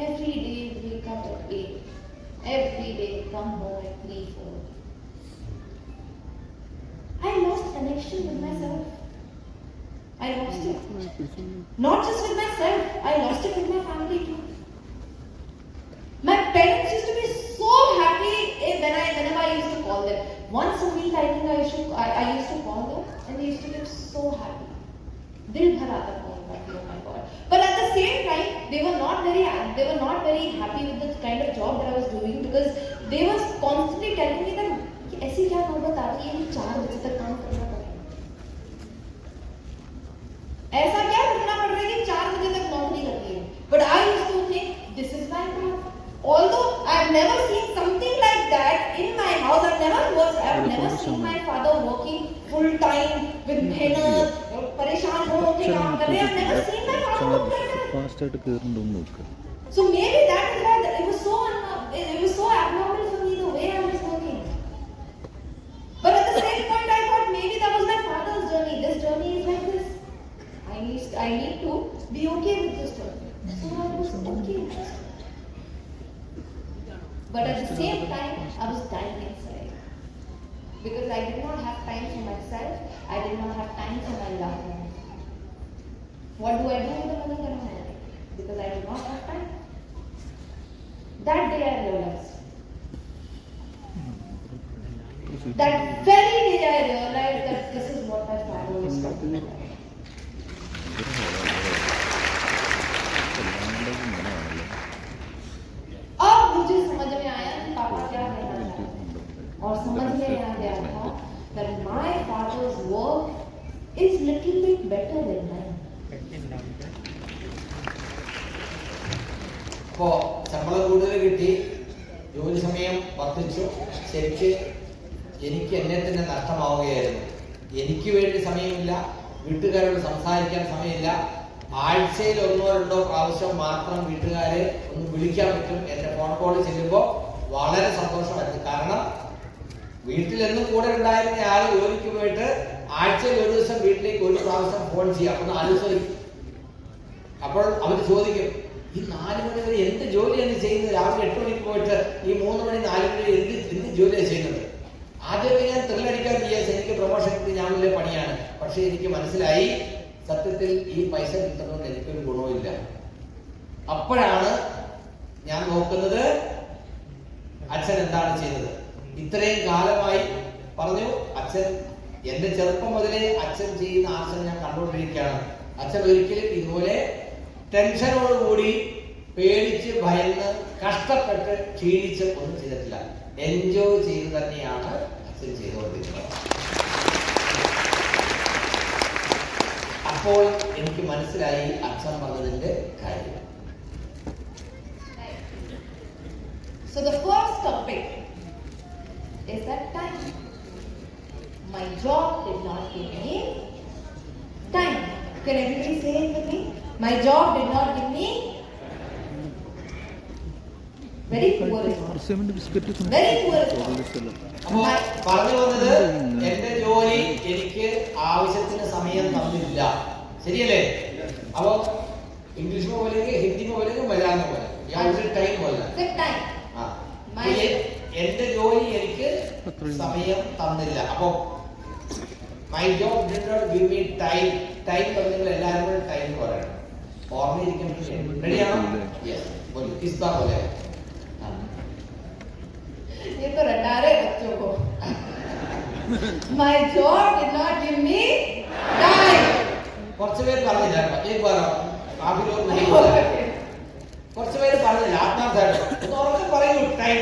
[SPEAKER 1] Every day wake up at 8. Every day come home at 3, 4. I lost connection with myself. I lost it. Not just with myself, I lost it with my family too. My parents used to be so happy whenever I used to call them. Once a week, I think I used to call them, and they used to get so happy. Dil bhar aata phone karke, oh my God. But at the same time, they were not very happy with the kind of job that I was doing, because they were constantly telling me that कि ऐसी क्या नौबत आ रही है कि 4 बजे तक काम करना पड़ेगा. ऐसा क्या करना पड़ रहा है कि 4 बजे तक नौकरी करनी है. But I used to think this is my path. Although I've never seen something like that in my house, I've never seen my father working full time with मेहनत, परेशान हो के काम कर रहे हैं. I've never seen my father work like that.
[SPEAKER 3] Fast ആയിട്ട് കേറുന്നുണ്ടോ നോക്ക്.
[SPEAKER 1] So maybe that is why it was so abnormal for me the way I was working. But at the same point, I thought maybe that was my father's journey. This journey is like this. I need to be okay with this journey. So I was okay with this. But at the same time, I was dying inside. Because I did not have time for myself. I did not have time for my loved ones. What do I do with the money that I have? Because I did not have time. That day I realized. That very day I realized that this is what my father was talking about. अब मुझे समझ में आया कि पापा क्या कहना चाहते हैं, और समझ में आ गया था that my father's work is little bit better than mine.
[SPEAKER 2] അപ്പോൾ ശമ്പളം കൂടുതൽ കിട്ടി, ജോലി സമയം വർദ്ധിച്ചു. ശരിക്ക് എനിക്ക് എന്നെ തന്നെ നഷ്ടമാവുകയായിരുന്നു. എനിക്ക് വേണ്ടി സമയമില്ല, വീട്ടുകാരോട് സംസാരിക്കാൻ സമയമില്ല. ആഴ്ചയിൽ 1-2 പ്രാവശ്യം മാത്രം വീട്ടുകാരെ ഒന്ന് വിളിക്കാൻ പറ്റും. എൻ്റെ ഫോൺ കോൾ ചെല്ലുമ്പോൾ വളരെ സന്തോഷമായിരുന്നു. കാരണം വീട്ടിലെന്നും കൂടെ ഉണ്ടായിരുന്ന ആൾ ജോലിക്ക് പോയിട്ട് ആഴ്ചയിൽ 1 ദിവസം വീട്ടിലേക്ക് 1 പ്രാവശ്യം ഫോൺ ചെയ്യാം. ഒന്ന് ആലോചിക്കും. അപ്പോൾ അവർ ചോദിക്കും, ഈ 4 മണി വരെ എന്ത് ജോലിയാണ് ചെയ്യുന്നത്? രാവിലെ 8 മണിക്ക് പോയിട്ട് ഈ 3 മണി 4 മണി എന്ത് ജോലിയാണ് ചെയ്യുന്നത്? ആദ്യമൊക്കെ ഞാൻ ത്രില്ലടിക്കാൻ വിചാരിച്ചു, എനിക്ക് പ്രൊമോഷൻ കിട്ടി, ഞാൻ വലിയ പണിയാണ്. പക്ഷെ എനിക്ക് മനസ്സിലായി സത്യത്തിൽ ഈ പൈസ കിട്ടുന്നതുകൊണ്ട് എനിക്കൊരു ഗുണവുമില്ല. അപ്പോഴാണ് ഞാൻ നോക്കുന്നത് അച്ഛൻ എന്താണ് ചെയ്തത്. ഇത്രയും കാലമായി പറഞ്ഞു, അച്ഛൻ എന്റെ ചെറുപ്പം മുതലേ അച്ഛൻ ചെയ്യുന്ന ആശം ഞാൻ കണ്ടുകൊണ്ടിരിക്കുകയാണ്. അച്ഛൻ ഒരിക്കലും ഇതുപോലെ ടെൻഷനോടുകൂടി പേടിച്ച് ഭയന്ന് കഷ്ടപ്പെട്ട് ക്ഷീണിച്ച് ഒന്നും ചെയ്തിട്ടില്ല. എൻജോയ് ചെയ്ത് തന്നെയാണ് അച്ഛൻ ചെയ്തുകൊണ്ടിരുന്നത്. അപ്പോൾ എനിക്ക് മനസ്സിലായി അച്ഛൻ പറഞ്ഞതിന്റെ കാര്യം.
[SPEAKER 1] So the first topic is that time. My job did not give me time. Can everybody say it with me? My job did not give me very poor response. Very poor response.
[SPEAKER 2] അപ്പോ പറഞ്ഞു വന്നത് എന്റെ ജോലി എനിക്ക് ആവശ്യത്തിന് സമയം തന്നില്ല. ശരിയല്ലേ? അപ്പോ इंग्लिश में बोलेंगे, हिंदी में बोलेंगे, मलयालम में बोलेंगे, या उसे टाइम बोलना है. हाँ, എന്റെ ജോലി എനിക്ക് സമയം തന്നില്ല. അപ്പോ my job did not give me time. Time നിങ്ങൾ എല്ലാവരും കൂടെ ടൈം പറയണം. ഓർമ്മയിരിക്കാൻ റെഡിയാണോ? യെസ്, बोलो किस बार बोलेगा?
[SPEAKER 1] ये तो रटा रहे बच्चों को. My job did not give me time.
[SPEAKER 2] കുറച്ച് പേര് പറഞ്ഞില്ല. एक बार काफी लोग नहीं बोले. കുറച്ച് പേര് പറഞ്ഞില്ല. ആത്മാർത്ഥമായിട്ട് ഒന്ന് ഉറക്കെ പറയൂ. ടൈം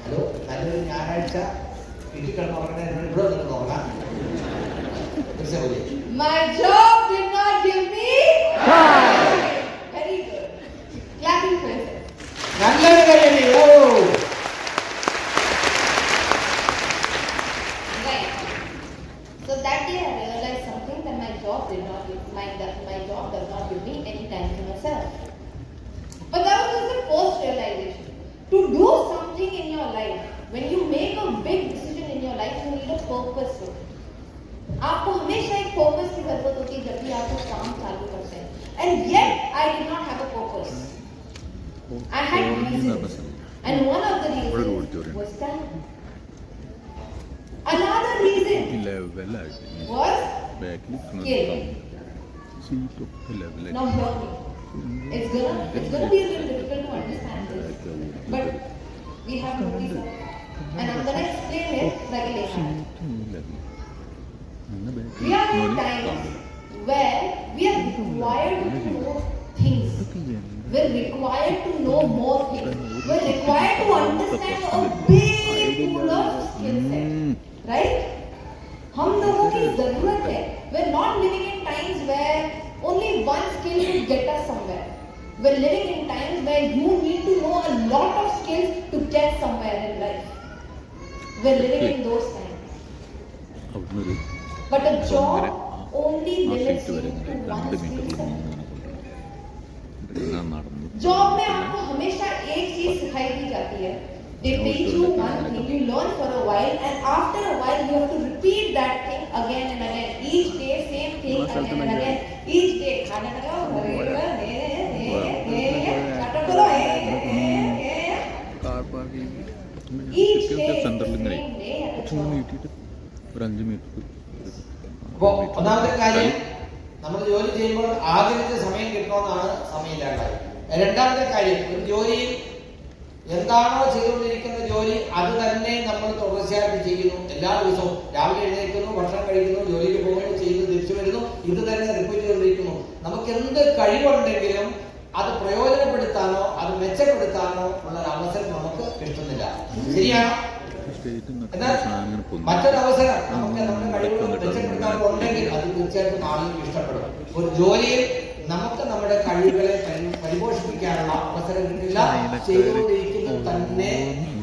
[SPEAKER 2] ഹലോ, നല്ലൊരു ഞായറാഴ്ച വീട്ടിൽ കിടന്ന് ഉറങ്ങണ ഇവിടെ നിന്ന് നോക്കാം.
[SPEAKER 1] My job did not give me time. Very good. Clapping for yourself.
[SPEAKER 2] നല്ലൊരു കാര്യം.
[SPEAKER 1] To do something in your life, when you make a big decision in your life, you need a purpose to it. आपको हमेशा एक purpose की जरूरत होती है जब भी आप कुछ काम चालू करते हैं. And yet I did not have a purpose. I had reasons, and one of the reasons was time. Another reason was skill. Now hear me. It's gonna be a little difficult to understand this, but we have to reason, and I'm gonna explain it like a layman. We are in times where we are required to know things. We're required to know more things. We're required to understand a big pool of skill set. Right? हम लोगों की जरूरत है. We're not living in times where only one skill will get us somewhere. We're living in times where you need to know a lot of skills to get somewhere in life. We're living in those times. But a job only limits you to one skill set. Job में आपको हमेशा एक चीज सिखाई दी जाती है. They teach you one thing, you learn for a while, and after a while you have to repeat that thing again and again. Each day same thing again and again. Each day खाना खाओ, each day
[SPEAKER 2] അപ്പോ ഒന്നാമത്തെ കാര്യം, നമ്മൾ ജോലി ചെയ്യുമ്പോൾ ആഗ്രഹിച്ച സമയം കിട്ടണമെന്നാണ് സമയമില്ലാണ്ടായി. രണ്ടാമത്തെ കാര്യം, ഒരു ജോലിയിൽ എന്താണോ ചെയ്തുകൊണ്ടിരിക്കുന്ന ജോലി അത് തന്നെ നമ്മൾ തുടർച്ചയായിട്ട് ചെയ്യുന്നു. എല്ലാ ദിവസവും രാവിലെ എഴുന്നേൽക്കുന്നു, ഭക്ഷണം കഴിക്കുന്നു, ജോലിക്ക് പോകുന്നു, ചെയ്യുന്നു, തിരിച്ചു വരുന്നു, ഇത് തന്നെ റിപ്പീറ്റ് ചെയ്തുകൊണ്ടിരിക്കുന്നു. നമുക്ക് എന്ത് കഴിവുണ്ടെങ്കിലും അത് പ്രയോജനപ്പെടുത്താനോ അത് മെച്ചപ്പെടുത്താനോ ഉള്ള ഒരു അവസരം നമുക്ക് കിട്ടുന്നില്ല. ശരിയാണോ? എന്നാൽ മറ്റൊരവസരം നമുക്ക് നമ്മുടെ കഴിവുകൾ മെച്ചപ്പെടുത്താനുണ്ടെങ്കിൽ അത് തീർച്ചയായിട്ടും ആളുകൾക്ക് ഇഷ്ടപ്പെടും. ഒരു ജോലിയിൽ നമുക്ക് നമ്മുടെ കഴിവുകളെ പരിപോഷിപ്പിക്കാനുള്ള അവസരം കിട്ടില്ല. ചെയ്തുകൊണ്ടിരിക്കുന്നത് തന്നെ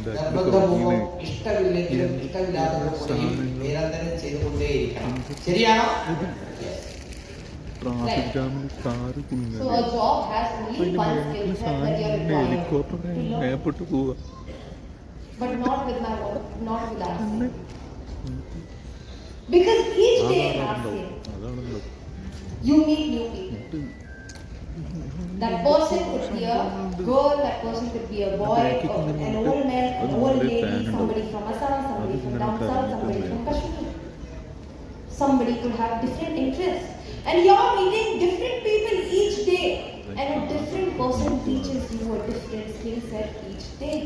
[SPEAKER 2] നിർബന്ധപൂർവ്വം ഇഷ്ടമില്ലെങ്കിലും ഇഷ്ടമില്ലാത്തതുകൂടെയും നിരന്തരം ചെയ്തുകൊണ്ടേയിരിക്കണം. ശരിയാണോ?
[SPEAKER 1] So a job has only one skill set that you are required to learn. But not with my work, not with RC. Because each day in RC, you meet new people. That person could be a girl, that person could be a boy, an old man, an old lady, somebody from Assam, somebody from down south, somebody from Kashmir. Somebody could have different interests. And you're meeting different people each day. And a different person teaches you a different skill set each day.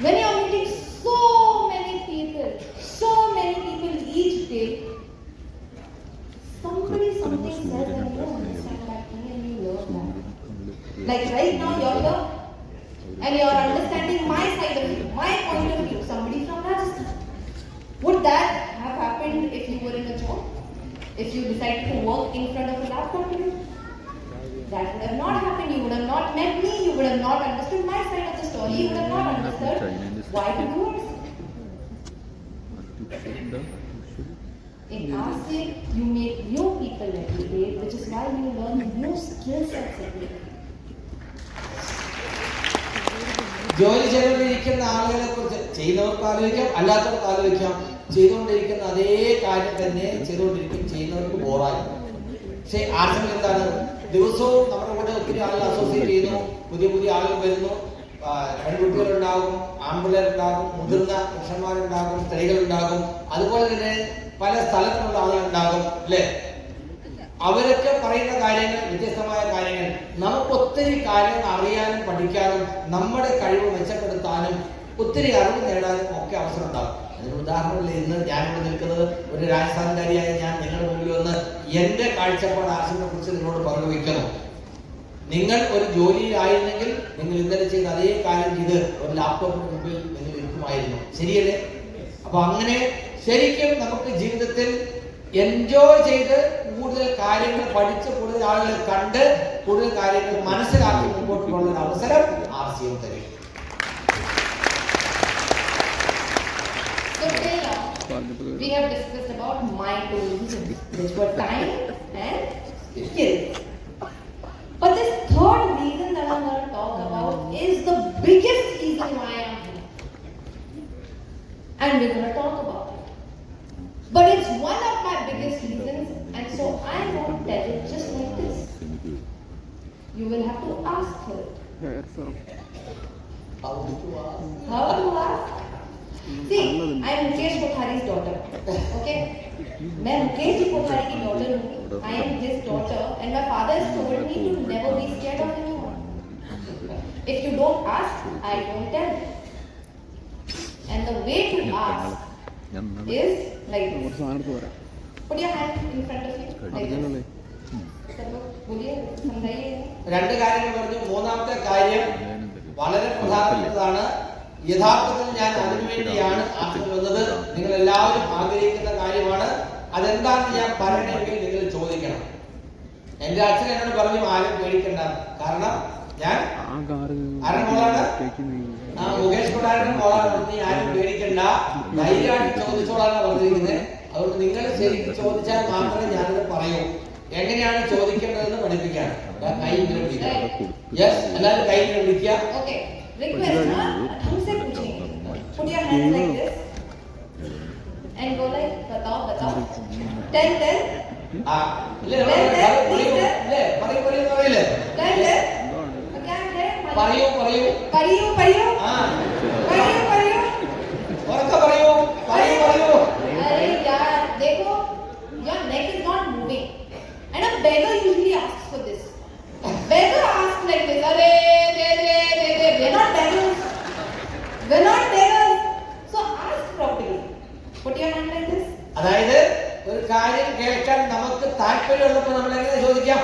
[SPEAKER 1] When you're meeting so many people each day, somebody something says and you understand that thing and you learn that. Like right now you're here and you're understanding my side of view, my point of view, somebody from Rajasthan. Would that have happened if you were in a job? If you decided to work in front of a laptop today? That would have not happened. You would have not met me. You would have not understood my side of the story. You would have not understood why to do it. In RC, you meet new people every day, which is why you learn new skill sets every day.
[SPEAKER 2] ജോലി ചെയ്തുകൊണ്ടിരിക്കുന്ന ആളുകളെ കുറിച്ച് ചെയ്യുന്നവർക്ക് ആലോചിക്കാം, അല്ലാത്തവർക്ക് ആലോചിക്കാം. ചെയ്തുകൊണ്ടിരിക്കുന്ന അതേ കാര്യം തന്നെ ചെയ്യുന്നവർക്ക് ബോറായി. പക്ഷേ ആർക്കും എന്താണ്, ദിവസവും നമ്മുടെ കൂടെ ഒത്തിരി ആളുകൾ അസോസിയേറ്റ് ചെയ്യുന്നു, പുതിയ പുതിയ ആളുകൾ വരുന്നു. പെൺകുട്ടികളുണ്ടാകും, ആൺപിള്ളേരുണ്ടാകും, മുതിർന്ന പുരുഷന്മാരുണ്ടാകും, സ്ത്രീകളുണ്ടാകും, അതുപോലെ തന്നെ പല സ്ഥലത്തുള്ള ആളുകളുണ്ടാകും അല്ലേ? അവരൊക്കെ പറയുന്ന കാര്യങ്ങൾ വ്യത്യസ്തമായ കാര്യങ്ങൾ. നമുക്ക് ഒത്തിരി കാര്യങ്ങൾ അറിയാനും പഠിക്കാനും നമ്മുടെ കഴിവ് മെച്ചപ്പെടുത്താനും ഒത്തിരി അറിവ് നേടാനും ഒക്കെ അവസരം ഉണ്ടാകും. അതിന് ഉദാഹരണത്തിൽ ഇന്ന് ഞാനിവിടെ നിൽക്കുന്നത് ഒരു രാജസ്ഥാൻകാരിയായ ഞാൻ നിങ്ങളുടെ മുമ്പിൽ വന്ന് എന്റെ കാഴ്ചപ്പാട് ആശയത്തെ കുറിച്ച് നിങ്ങളോട് പങ്കുവയ്ക്കുന്നു. നിങ്ങൾ ഒരു ജോലിയിലായിരുന്നെങ്കിൽ നിങ്ങൾ ഇന്നലെ ചെയ്ത അതേ കാര്യം ചെയ്ത് ഒരു ലാപ്ടോപ്പിന് മുമ്പിൽ നിങ്ങൾ ഇരിക്കുമായിരുന്നു. ശരിയല്ലേ? അപ്പൊ അങ്ങനെ ശരിക്കും നമുക്ക് ജീവിതത്തിൽ എൻജോയ് ചെയ്ത് കൂടുതൽ കാര്യങ്ങൾ പഠിച്ച് കൂടുതൽ ആളുകളെ കണ്ട് കൂടുതൽ കാര്യങ്ങൾ മനസ്സിലാക്കി മുമ്പോട്ട് പോകുന്ന ഒരു അവസരം RCM തരും.
[SPEAKER 1] So till now, we have discussed about my two reasons, which were time and skills. But biggest reason why I'm here. And we're going to talk about it. But it's one of my biggest reasons, and so I won't tell it just like this. You will have to ask for it.
[SPEAKER 2] How to ask?
[SPEAKER 1] How to ask? See, I'm Mukesh Kothari's daughter. Okay? मैं मुकेश जी कोठारी की daughter हूँ. I am his daughter, and my father has told me to never be scared of anyone. If you don't ask, I don't tell. And the way to ask is like this. Put your hand in front of you. Like this. सब लोग बोलिए, समझाइए.
[SPEAKER 2] രണ്ട് കാര്യങ്ങൾ പറഞ്ഞു. മൂന്നാമത്തെ കാര്യം വളരെ പ്രധാനപ്പെട്ടതാണ്. യഥാർത്ഥത്തിൽ ഞാൻ അതിനുവേണ്ടിയാണ് ആശുപത്രി വന്നത്. നിങ്ങൾ എല്ലാവരും ആഗ്രഹിക്കുന്ന കാര്യമാണ്. അതെന്താണെന്ന് ഞാൻ പറയണമെങ്കിൽ നിങ്ങൾ ചോദിക്കണം. എന്റെ അച്ഛൻ എന്നോട് പറഞ്ഞു ആരും പേടിക്കണ്ട. കാരണം ഞാൻ ആരുടെ മോളാണ്? മുകേഷ് കൊട്ടാരന്റെ മോളാണ്. നീ ആരും പേടിക്കണ്ട, ധൈര്യമായിട്ട് ചോദിച്ചോളാണ് പറഞ്ഞിരിക്കുന്നത്. അതുകൊണ്ട് നിങ്ങൾ ശരിക്കും ചോദിച്ചാൽ മാത്രമേ ഞാനത് പറയൂ. എങ്ങനെയാണ് ചോദിക്കേണ്ടതെന്ന് പഠിപ്പിക്കാൻ. കൈ ഇങ്ങനെ പിടിക്കുക. യെസ്, എല്ലാവരും കൈ ഇങ്ങനെ പിടിക്കുക.
[SPEAKER 1] Okay. Request, हमसे पूछेंगे. Put your hands like this and go like बताओ. Tell.
[SPEAKER 2] ആ ഇല്ലേ പറയില്ലേ
[SPEAKER 1] Tell. क्या है?
[SPEAKER 2] പറയൂ
[SPEAKER 1] ആ. പറയൂ.
[SPEAKER 2] ഉറക്കെ പറയൂ.
[SPEAKER 1] अरे यार देखो, your neck is not moving, and a beggar usually asks for this. Beggar asks like this. अरे दे. We're not beggars. So ask properly. Put your hand like this.
[SPEAKER 2] അതായത് ഒരു കാര്യം കേൾക്കാൻ നമുക്ക് താല്പര്യമുള്ളപ്പോൾ നമ്മൾ എങ്ങനെ ചോദിക്കാം?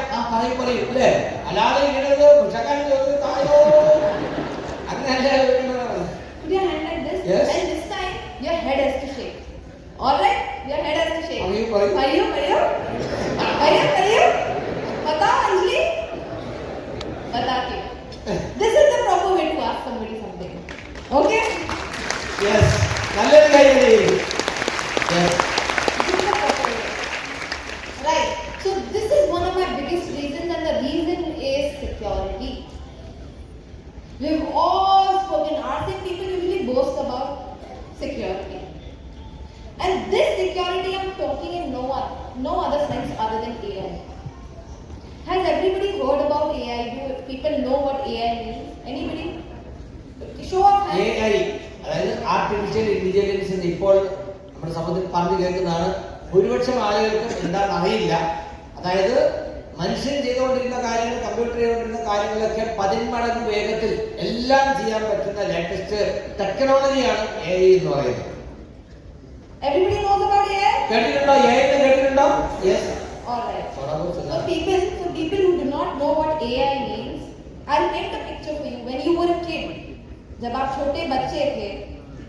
[SPEAKER 2] പറയും അല്ലേ? അല്ലാതെ ഇങ്ങനത് പുഷക്കാൻ തായോ അങ്ങനെയല്ല.
[SPEAKER 1] Put your hand like this.
[SPEAKER 2] Yes.
[SPEAKER 1] And this time your head has to shake. Alright? Your head has to shake.
[SPEAKER 2] പറയൂ.
[SPEAKER 1] बताओ अंजलि. बताती. This is the proper way to ask somebody something. Okay?
[SPEAKER 2] Yes. നല്ലൊരു കാര്യം. Yes.
[SPEAKER 1] This is the proper way. Right. So this is one of my biggest reasons, and the reason is security. We've all spoken. Arctic people usually boast about security. And this security I'm talking in no other sense other than AI. Has everybody heard about AI? Do people know what AI means? Anybody? Show of hands.
[SPEAKER 2] AI, അതായത് artificial intelligence എന്ന് ഇപ്പോൾ നമ്മുടെ സമൂഹത്തിൽ പറഞ്ഞു കേൾക്കുന്നതാണ്. ഭൂരിപക്ഷം ആളുകൾക്കും എന്താണെന്ന് അറിയില്ല. അതായത് മനുഷ്യൻ ചെയ്തുകൊണ്ടിരുന്ന കാര്യങ്ങൾ, കമ്പ്യൂട്ടർ ചെയ്തുകൊണ്ടിരുന്ന കാര്യങ്ങളൊക്കെ 10 മടങ്ങ് വേഗത്തിൽ എല്ലാം ചെയ്യാൻ പറ്റുന്ന ലേറ്റസ്റ്റ് ടെക്നോളജിയാണ് AI എന്ന് പറയുന്നത്.
[SPEAKER 1] Everybody knows about AI?
[SPEAKER 2] കേട്ടിട്ടുണ്ടോ? AI എന്ന് കേട്ടിട്ടുണ്ടോ? Yes.
[SPEAKER 1] Alright. So people who do not know what AI means, I'll paint a picture for you. When you were a kid, जब आप छोटे बच्चे थे,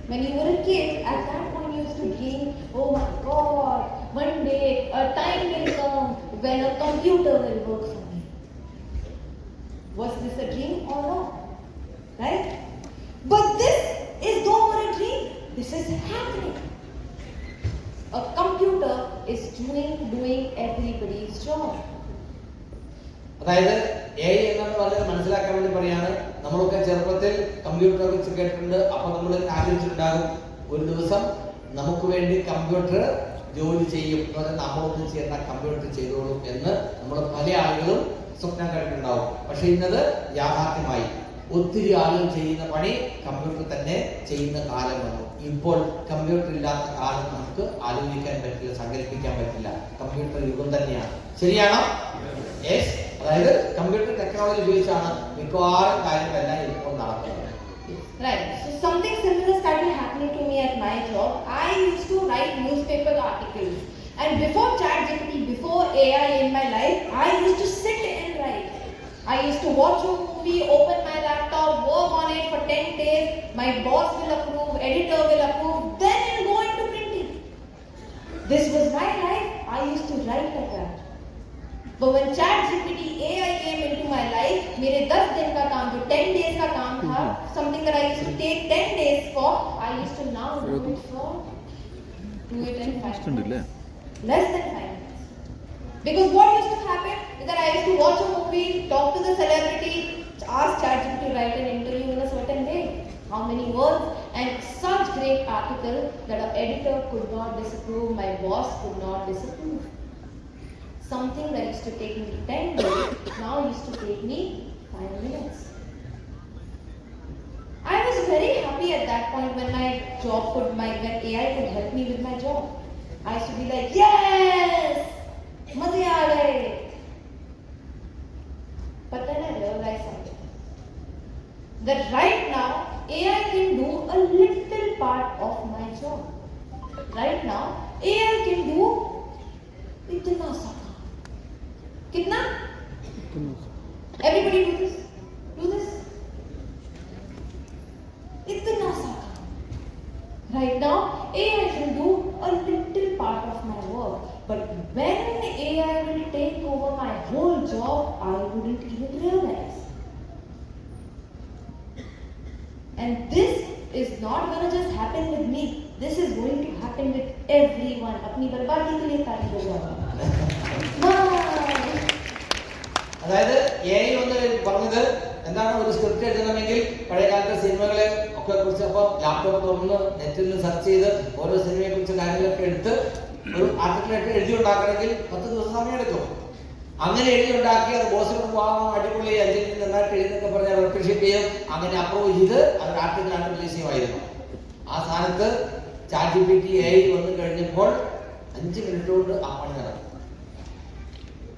[SPEAKER 1] when you were a kid, at that point you used to dream, oh my God, one day a time will come when a computer will work for me. Was this a dream or not? Right? But this is no more a dream. This is happening. A computer is doing everybody's job.
[SPEAKER 2] അതായത് AI എന്നാണ് പറഞ്ഞത് മനസ്സിലാക്കാൻ വേണ്ടി പറയാണ്. നമ്മളൊക്കെ ചെറുപ്പത്തിൽ കമ്പ്യൂട്ടറെ കുറിച്ച് കേട്ടിട്ടുണ്ട്. അപ്പൊ നമ്മൾ ആഗ്രഹിച്ചിട്ടുണ്ടാകും ഒരു ദിവസം നമുക്ക് വേണ്ടി കമ്പ്യൂട്ടർ ജോലി ചെയ്യും, നമ്മളൊന്നും ചെയ്യുന്ന കമ്പ്യൂട്ടർ ചെയ്തോളും എന്ന് നമ്മൾ പല ആളുകളും സ്വപ്നം കണ്ടിട്ടുണ്ടാവും. പക്ഷെ ഇന്നത് യാഥാർത്ഥ്യമായി. ഒത്തിരി ആളുകൾ ചെയ്യുന്ന പണി കമ്പ്യൂട്ടർ തന്നെ ചെയ്യുന്ന കാലം വന്നു. ഇപ്പോൾ കമ്പ്യൂട്ടർ ഇല്ലാത്ത കാലം നമുക്ക് ആലോചിക്കാൻ പറ്റില്ല, സങ്കല്പിക്കാൻ പറ്റില്ല. കമ്പ്യൂട്ടർ യുഗം തന്നെയാണ്. ശരിയാണോ? യെസ്. അതായത് കമ്പ്യൂട്ടർ ടെക്നോളജി ഉപയോഗിച്ചാണ് മിക്കവാറും കാര്യങ്ങളെല്ലാം ഇപ്പോൾ നടക്കുന്നത്.
[SPEAKER 1] Right. So something similar started happening to me at my job. I used to write newspaper articles, and before ChatGPT, before AI in my life, I used to sit and write. I used to watch a movie, open my laptop, work on it for 10 days. My boss will approve, editor will approve, then it'll go into printing. This was my life. I used to write like that. But when ChatGPT AI came into my life, मेरे 10 दिन का काम जो 10 days का काम था, something that I used to take 10 days for, I used to now do it in 5 minutes. Less than 5 minutes. Because what used to happen is that I used to watch a movie, talk to the celebrity, ask ChatGPT to write an interview in a certain how many words, and such great article that an editor could not disapprove, my boss could not disapprove. Something that used to take me 10 days now used to take me 5 minutes. I was very happy at that point when when AI could help me with my job. I used to be like, yes, maze aa gaye. But then I realized something, that right now AI can do a little part of my job. Right now AI can do itna sa kaam. Kitna? Everybody do this. Do this. Itna sa kaam. Right now AI can do a little part of my work. But when AI will take over my whole job, I wouldn't even realize. And this is not going to just happen with me. This is going to happen with everyone. अपनी बर्बादी के लिए तारीफ हो जाएगा.
[SPEAKER 2] അതായത് AI ഒന്ന് പറഞ്ഞത് എന്താണ്, ഒരു സ്ക്രിപ്റ്റ് എഴുതണമെങ്കിൽ പഴയ കാലത്തെ സിനിമകളെ ഒക്കെ കുറിച്ച് അപ്പോൾ ലാപ്ടോപ്പ് തുറന്ന് നെറ്റിൽ നിന്ന് സെർച്ച് ചെയ്ത് ഓരോ സിനിമയെ കുറിച്ച് കാര്യങ്ങളൊക്കെ എടുത്ത് ഒരു ആർട്ടിക്കിളായിട്ട് എഴുതി ഉണ്ടാക്കണമെങ്കിൽ 10 ദിവസം സമയം എടുക്കും. അങ്ങനെ എഴുതി ഉണ്ടാക്കി അത് ബോസിനോട് പോകാൻ അടിപൊളി അഞ്ചിന് നന്നായിട്ട് എഴുതിയൊക്കെ പറഞ്ഞ് അപ്രീഷിയേറ്റ് ചെയ്യും. അങ്ങനെ അപ്രൂവ് ചെയ്ത് അത് ആർട്ടിക്കിളായിട്ട് റിലീസ് ചെയ്യുമായിരുന്നു. ആ സ്ഥാനത്ത് ChatGPT AI വന്നു കഴിഞ്ഞപ്പോൾ 5 മിനിറ്റ് കൊണ്ട് ആ പണി നടക്കും.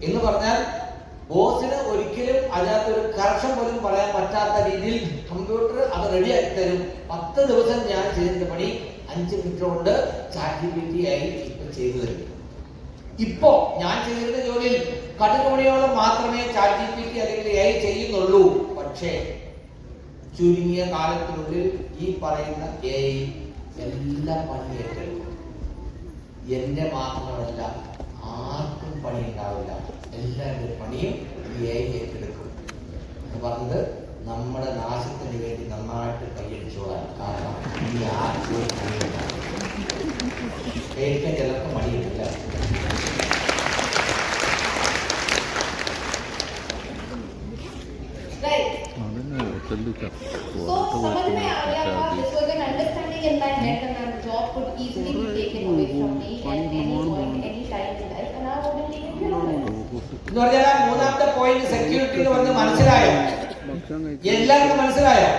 [SPEAKER 2] എന്ന് പറഞ്ഞാൽ ബോസിന് ഒരിക്കലും അതിനകത്തൊരു കറക്ഷൻ പോലും പറയാൻ പറ്റാത്ത രീതിയിൽ കമ്പ്യൂട്ടർ അത് റെഡിയാക്കി തരും. 10 ദിവസം ഞാൻ ചെയ്തിരുന്ന പണി 5 മിനിറ്റ് കൊണ്ട് ChatGPT AI ഇപ്പൊ ചെയ്തു തരും. ഇപ്പോ ഞാൻ ചെയ്തിരുന്ന ജോലിയിൽ കടുകുമണിയോളം മാത്രമേ ChatGPT അല്ലെങ്കിൽ AI ചെയ്യുന്നുള്ളൂ. പക്ഷേ ചുരുങ്ങിയ കാലത്തിനുള്ളിൽ ഈ പറയുന്ന AI എല്ലാ പണി ഏറ്റെടുക്കും. എന്റെ മാത്രമല്ല, ആർക്കും പണി ഉണ്ടാവില്ല. എല്ലാവരുടെ പണിയും ഈ AI ഏറ്റെടുക്കും എന്ന് പറഞ്ഞത് നമ്മുടെ നാശത്തിന് വേണ്ടി നന്നായിട്ട് കൈയടിച്ചോളാൻ. കാരണം ഈ ആർക്കും പണിയില്ല, കേൾക്കാൻ ചിലർക്ക് മടിയില്ല.
[SPEAKER 1] Right. So समझ में आ गया था. This was an understanding in my head that my job could easily be taken away from me at any point, any time in life, and I wouldn't even realize.
[SPEAKER 2] എന്ന് പറഞ്ഞാൽ മൂന്നാമത്തെ point security എന്ന് പറഞ്ഞ് മനസ്സിലായോ? എല്ലാവർക്കും മനസ്സിലായോ?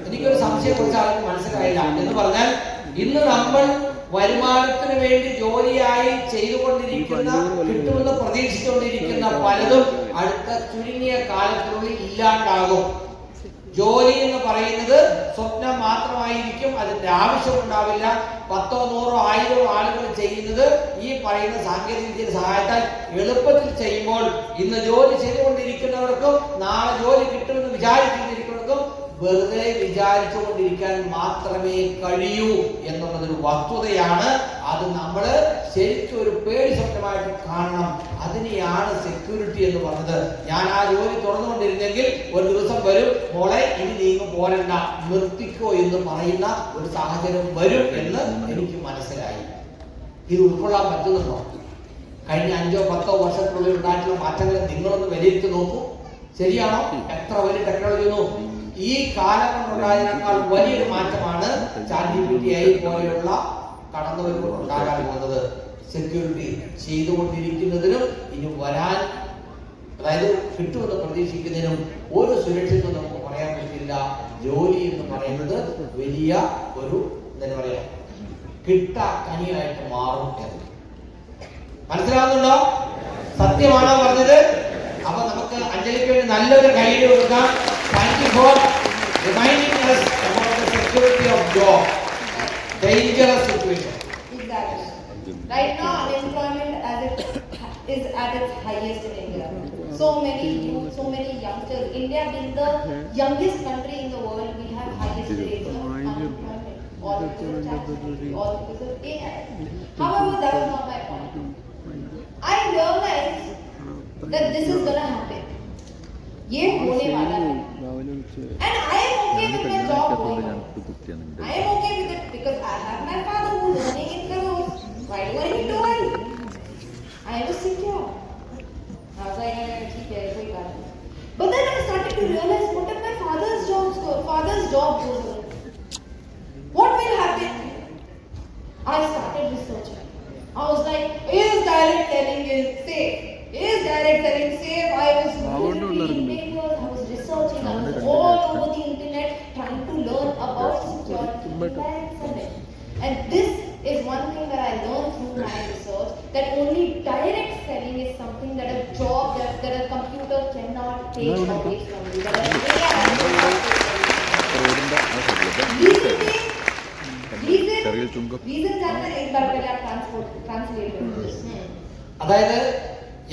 [SPEAKER 2] എനിക്കൊരു സംശയം കുറിച്ച് ആർക്കും മനസ്സിലായില്ല. എന്ന് പറഞ്ഞാൽ ഇന്ന് നമ്മൾ വരുമാനത്തിന് വേണ്ടി ജോലിയായി ചെയ്തുകൊണ്ടിരിക്കുന്ന, കിട്ടുമെന്ന് പ്രതീക്ഷിച്ചുകൊണ്ടിരിക്കുന്ന പലതും അടുത്ത ചുരുങ്ങിയ കാലത്തിനുള്ളിൽ ഇല്ലാണ്ടാകും. ജോലി എന്ന് പറയുന്നത് സ്വപ്നം മാത്രമായിരിക്കും, അതിന്റെ ആവശ്യമുണ്ടാവില്ല. 10, 100, 1000 ആളുകൾ ചെയ്യുന്നത് ഈ പറയുന്ന സാങ്കേതിക വിദ്യയുടെ സഹായത്താൽ എളുപ്പത്തിൽ ചെയ്യുമ്പോൾ ഇന്ന് ജോലി ചെയ്തുകൊണ്ടിരിക്കുന്നവർക്കും നാളെ ജോലി കിട്ടുമെന്ന് വിചാരിച്ചുകൊണ്ടിരിക്കുന്നവർക്കും വെറുതെ വിചാരിച്ചുകൊണ്ടിരിക്കാൻ മാത്രമേ കഴിയൂ എന്നുള്ളതൊരു വസ്തുതയാണ്. അത് നമ്മൾ ശരിക്കും ഒരു പേടി സ്വപ്നമായിട്ട് കാണണം. അതിനെയാണ് സെക്യൂരിറ്റി എന്ന് പറഞ്ഞത്. ഞാൻ ആ ജോലി തുറന്നുകൊണ്ടിരുന്നെങ്കിൽ ഒരു ദിവസം വരും, മോളെ ഇനി നീങ്ങ് പോരണ്ട, നിർത്തിക്കോ എന്ന് പറയുന്ന ഒരു സാഹചര്യം വരും എന്ന് എനിക്ക് മനസ്സിലായി. ഇത് ഉൾക്കൊള്ളാൻ പറ്റുന്നുണ്ടോ? കഴിഞ്ഞ 5, 10 വർഷത്തിനുള്ളിൽ ഉണ്ടായിട്ടുള്ള മാറ്റങ്ങളെ നിങ്ങളൊന്ന് വിലയിരുത്തി നോക്കൂ. ശരിയാണോ? എത്ര വലിയ ടെക്നോളജി നോക്കൂ. ഈ കാലം കൊണ്ടുണ്ടായതിനേക്കാൾ വലിയൊരു മാറ്റമാണ് ChatGPT AI പോലെയുള്ള കടന്നുവരവുകൾ ഉണ്ടാകാൻ പോകുന്നത്. സെക്യൂരിറ്റി ചെയ്തുകൊണ്ടിരിക്കുന്നതിനും ഇനി വരാൻ, അതായത് കിട്ടുമെന്ന് പ്രതീക്ഷിക്കുന്നതിനും ഒരു സുരക്ഷിതം നമുക്ക് പറയാൻ പറ്റില്ല. ജോലി എന്ന് പറയുന്നത് വലിയ ഒരു എന്താ പറയാ കിട്ടാക്കനിയായിട്ട് മാറും എന്ന് മനസ്സിലാവുന്നുണ്ടോ? സത്യമാണോ പറഞ്ഞത്? അപ്പൊ നമുക്ക് അഞ്ജലിക്ക് വേണ്ടി നല്ലൊരു കൈയ്യടി കൊടുക്കാം. Thank you for reminding us about the security of job. Dangerous situation.
[SPEAKER 1] Exactly. Right now, unemployment is at its highest in India. So many youth, so many youngsters. India being the youngest country in the world, we have highest rates of unemployment. All because of ChatGPT, all because of AI. However, that is not my point. I realize that this is gonna happen. ये होने वाला है. And I am okay with my job going on. I am okay with it because I have my father who is earning in crores. Why do I need to worry? I am secure. I was like, ठीक है, कोई बात नहीं. But then I started to realize what if my father's job goes away? direct selling safe. I was reading papers, I was researching, I was all over the internet trying to learn about security in direct selling. And this is one thing that I learned through my research, that only direct selling is something that a job that a computer cannot take away from you. That a AI cannot take away. Reason जानना एक बार पहले आप translate करो.
[SPEAKER 2] അതായത്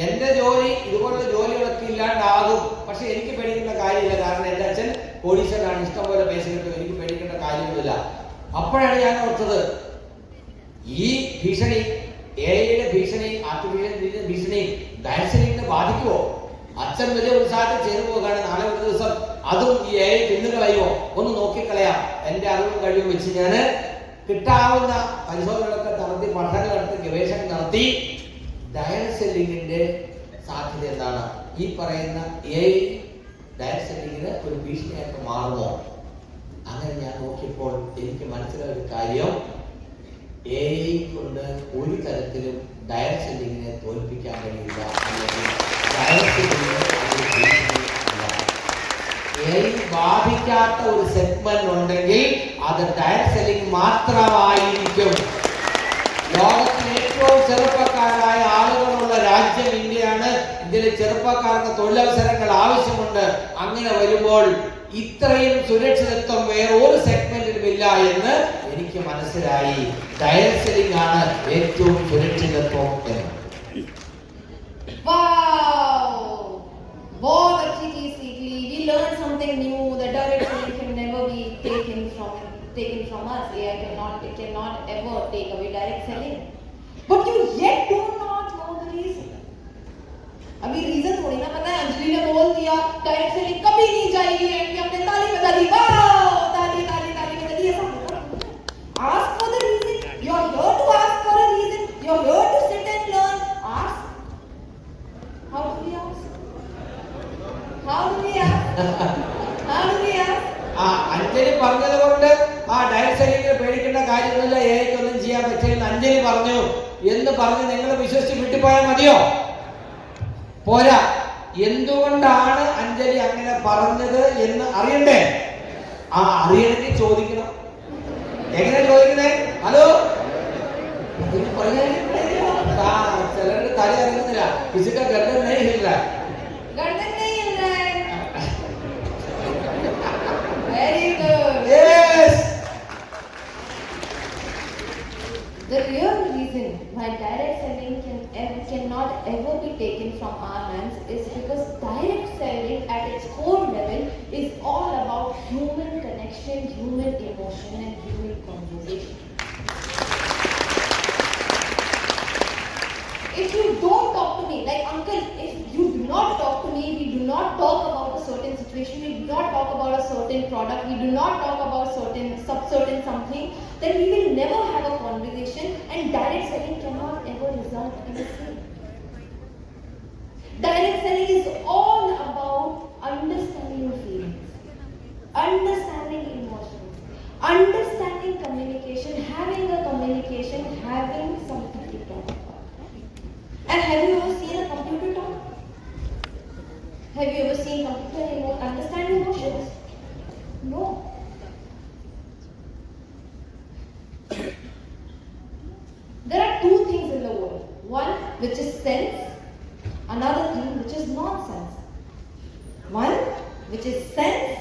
[SPEAKER 2] എന്റെ ജോലി ഇതുപോലുള്ള ജോലികളൊക്കെ ഇല്ലാണ്ടാകും, പക്ഷെ എനിക്ക് പേടിക്കേണ്ട കാര്യമില്ല. കാരണം എന്റെ അച്ഛൻ കോടീശ്വരനാണ്, ഇഷ്ടംപോലെ പൈസ കിട്ടും, എനിക്ക് പേടിക്കേണ്ട കാര്യമൊന്നുമില്ല. അപ്പോഴാണ് ഞാൻ ഓർത്തത്, ഈ ഭീഷണി, എഐയുടെ ഭീഷണി, ആർട്ടിഫിഷ്യൽ ഭീഷണി ഡയറക്ട് സെല്ലിങ്ങിനെ ബാധിക്കുമോ? അച്ഛൻ വലിയ ഉത്സാഹത്തിൽ ചെയ്തു പോകുകയാണ്, നാളെ ഒരു ദിവസം അതും ഈ എഐ തിന്നുകളയോ ഒന്ന് നോക്കിക്കളയാം. എന്റെ അറിവും കഴിവും വെച്ച് ഞാൻ കിട്ടാവുന്ന പരിശോധനകളൊക്കെ നടത്തി, പഠനങ്ങൾ നടത്തി, ഗവേഷണം നടത്തി, ഡയറക്ട് സെല്ലിങ്ങിന്റെ സാധ്യത എന്താണ്, ഈ പറയുന്ന എഐ ഡയറക്ട് സെല്ലിങ്ങിന് ഒരു ഭീഷണിയായിട്ട് മാറുമോ? അങ്ങനെ ഞാൻ നോക്കിയപ്പോൾ എനിക്ക് മനസ്സിലായ ഒരു കാര്യം, എഐ കൊണ്ട് ഒരു തരത്തിലും ഡയറക്ട് സെല്ലിങ്ങിനെ തോൽപ്പിക്കാൻ കഴിയില്ല. അല്ലെങ്കിൽ ഡയറക്ട് സെല്ലിങ്ങിന് എഐ ബാധിക്കാത്ത ഒരു സെഗ്മെന്റ് ഉണ്ടെങ്കിൽ അത് ഡയറക്ട് സെല്ലിംഗ് മാത്രമായിരിക്കും. ലോകത്തിലെ ഏറ്റവും ചെറുപ്പക്കാരായ ആളുകളുള്ള രാജ്യം ഇന്ത്യയാണ്. ഇന്ത്യയിലെ ചെറുപ്പക്കാർക്ക് തൊഴിലവസരങ്ങൾ ആവശ്യമുണ്ട്. അങ്ങനെ വരുമ്പോൾ ഇത്രയും സുരക്ഷിതത്വം വേറെ ഒരു സെഗ്മെന്റിലും ഇല്ല എന്ന് എനിക്ക് മനസ്സിലായി. ഡയറക്ട് സെല്ലിംഗ് ആണ് ഏറ്റവും സുരക്ഷിതത്വം എന്ന്.
[SPEAKER 1] बहुत अच्छी चीज सीख ली. We learned something new. The direct selling can never be taken from us. AI cannot ever take away direct selling. But you yet do not know the reason. अभी रीजन थोड़ी ना पता है. अंजलि ने बोल दिया डायरेक्ट सेलिंग कभी नहीं जाएगी, एंड में अपने ताली बजा दी, वाओ ताली ताली ताली बजा दी. ऐसा होता है. Ask for the reason. You are here to ask for a reason. You are here to sit and learn. Ask. How do we ask? How do we ask? How do we ask?
[SPEAKER 2] Anjali പറഞ്ഞത് കൊണ്ട് ആ direct സെല്ലിങ്ങിനെ പേടിക്കേണ്ട കാര്യമൊന്നുമില്ല, ഏതൊന്നും ചെയ്യാൻ പറ്റില്ലെന്ന് അഞ്ജലി പറഞ്ഞു എന്ന് പറഞ്ഞ് നിങ്ങൾ വിശ്വസിച്ച് വിട്ടുപോയാൽ മതിയോ? പോരാ. എന്തുകൊണ്ടാണ് അഞ്ജലി അങ്ങനെ പറഞ്ഞത് എന്ന് അറിയണ്ടേ? അറിയണമെങ്കിൽ ചോദിക്കണം. എങ്ങനെ ചോദിക്കണേ? ഹലോ, ചിലരുടെ തല അറിയുന്നില്ല. ഫിസിക്കൽ ഗർദൻ नहीं हिल रहा है.
[SPEAKER 1] Very good.
[SPEAKER 2] Yes.
[SPEAKER 1] The real reason why direct selling cannot ever be taken from our hands is because direct selling at its core level is all about human connection, human emotion and human conversation. If you don't talk to me, like uncle, if you do not talk to me, we do not talk about a certain situation, we do not talk about a certain product, we do not talk about certain something, then we will never have a conversation, and direct selling cannot ever result in the same. Direct selling is all about understanding your feelings, understanding emotions, understanding communication, having something to talk about. And have you ever seen a computer talk? Have you ever seen a computer understand emotions? No. There are two things in the world. One which is sense, another thing which is nonsense. One which is sense,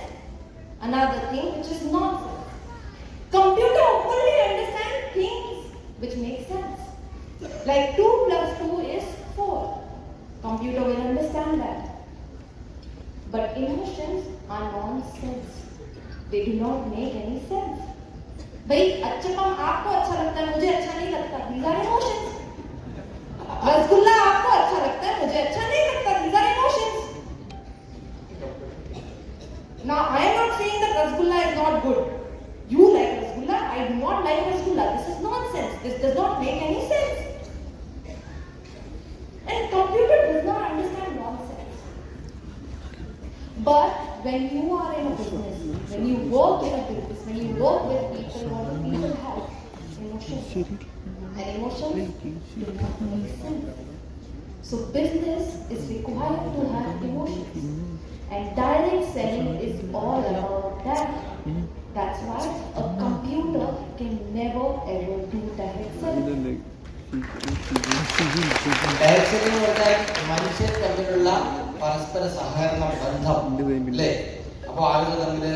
[SPEAKER 1] another thing which is nonsense. Computer only understand things which make sense. Like 2 + 2 is 4. Computer will understand that. But emotions are nonsense. They do not make any sense. भाई अच्छा काम आपको अच्छा लगता है, मुझे अच्छा नहीं लगता. These are emotions. रसगुल्ला आपको अच्छा लगता है, मुझे अच्छा नहीं लगता. These are emotions. Now I am not saying that rasgulla is not good. You like rasgulla, I do not like rasgulla. This is nonsense. This does not make any sense. And computer does not understand nonsense. But when you are in a business, when you work in a business, when you work with people, what do people have? Emotions. And emotions do not make sense. So business is required to have emotions, and direct selling is all about that. That's why a computer can never ever do direct selling.
[SPEAKER 2] Direct selling എന്ന് പറഞ്ഞാൽ മനുഷ്യർ തമ്മിലുള്ള പരസ്പര സഹകരണ ബന്ധം അല്ലേ? അപ്പോൾ ആളുകൾ തമ്മിൽ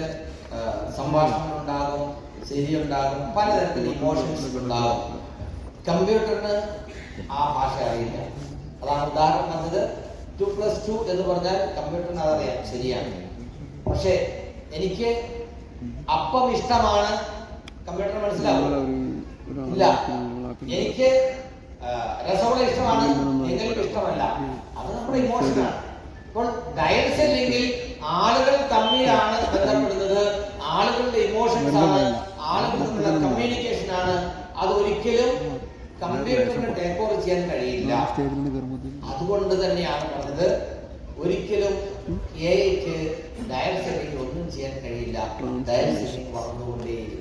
[SPEAKER 2] സംഭാഷണം ഉണ്ടാകും, ശരിയുണ്ടാകും, പലതരത്തിൽ ഇമോഷൻസ് ഉണ്ടാകും. കമ്പ്യൂട്ടറിന് ആ ഭാഷ അറിയില്ല. അതാണ് ഉദാഹരണം പറഞ്ഞത്. 2+2 എന്ന് പറഞ്ഞാൽ കമ്പ്യൂട്ടറിന് അതറിയാം, ശരിയാണ്. പക്ഷേ എനിക്ക് അപ്പം ഇഷ്ടമാണ്, കമ്പ്യൂട്ടറിന് മനസ്സിലാവും ഇല്ല. എനിക്ക് രസമുള്ള ഇഷ്ടമാണ്, എങ്കിലും ഇഷ്ടമല്ല. അത് നമ്മുടെ ഇമോഷനാണ്. അപ്പോൾ ഡയറക്ട് സെല്ലിംഗിൽ ആളുകൾ തമ്മിലാണ് ബന്ധപ്പെടുന്നത്, ആളുകളുടെ ഇമോഷൻസ് ആണ്, ആളുകൾ തമ്മിലുള്ള കമ്മ്യൂണിക്കേഷൻ ആണ്. അത് ഒരിക്കലും കമ്പ്യൂട്ടറിന് ടേക്ക് ഓവർ ചെയ്യാൻ കഴിയില്ല. അതുകൊണ്ട് തന്നെയാണ് പറഞ്ഞത് ഒരിക്കലും എഐക്ക് ഡയറക്ട് സെല്ലിംഗ് ഒന്നും ചെയ്യാൻ കഴിയില്ല. ഡയറക്ട് സെല്ലിംഗ് വളർന്നുകൊണ്ടേയിരിക്കും.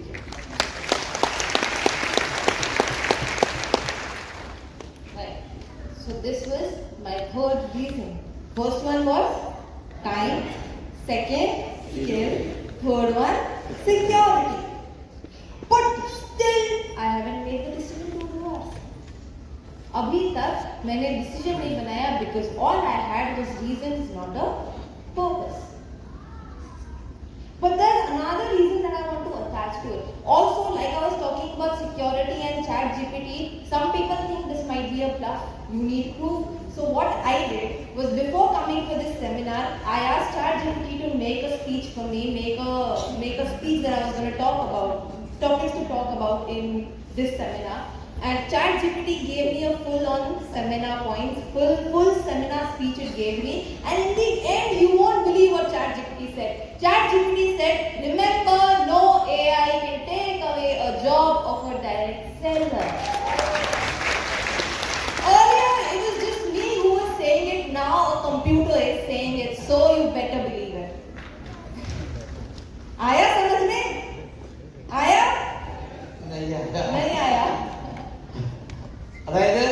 [SPEAKER 1] So this was my third reason. First one was time, second skill, third one security. But still I haven't made the decision to divorce. अभी तक मैंने डिसीजन नहीं बनाया because all I had was reasons, not a purpose. But there's another reason that I want to attach to it. Also, like I was talking about security and ChatGPT, some people think this might be a bluff. You need proof. So what I did was, before coming for this seminar, I asked ChatGPT to make a speech for me, make a speech that I was going to talk about, topics to talk about in this seminar. And ChatGPT gave me a full-on seminar points, full seminar speech it gave me. And in the end, you won't believe what ChatGPT said. ChatGPT said, remember, no AI can take away a job of a direct seller. Earlier, it was just me who was saying it. Now a computer is saying it. So you better believe it. आया समझ में? आया? नहीं आया?
[SPEAKER 2] അതായത്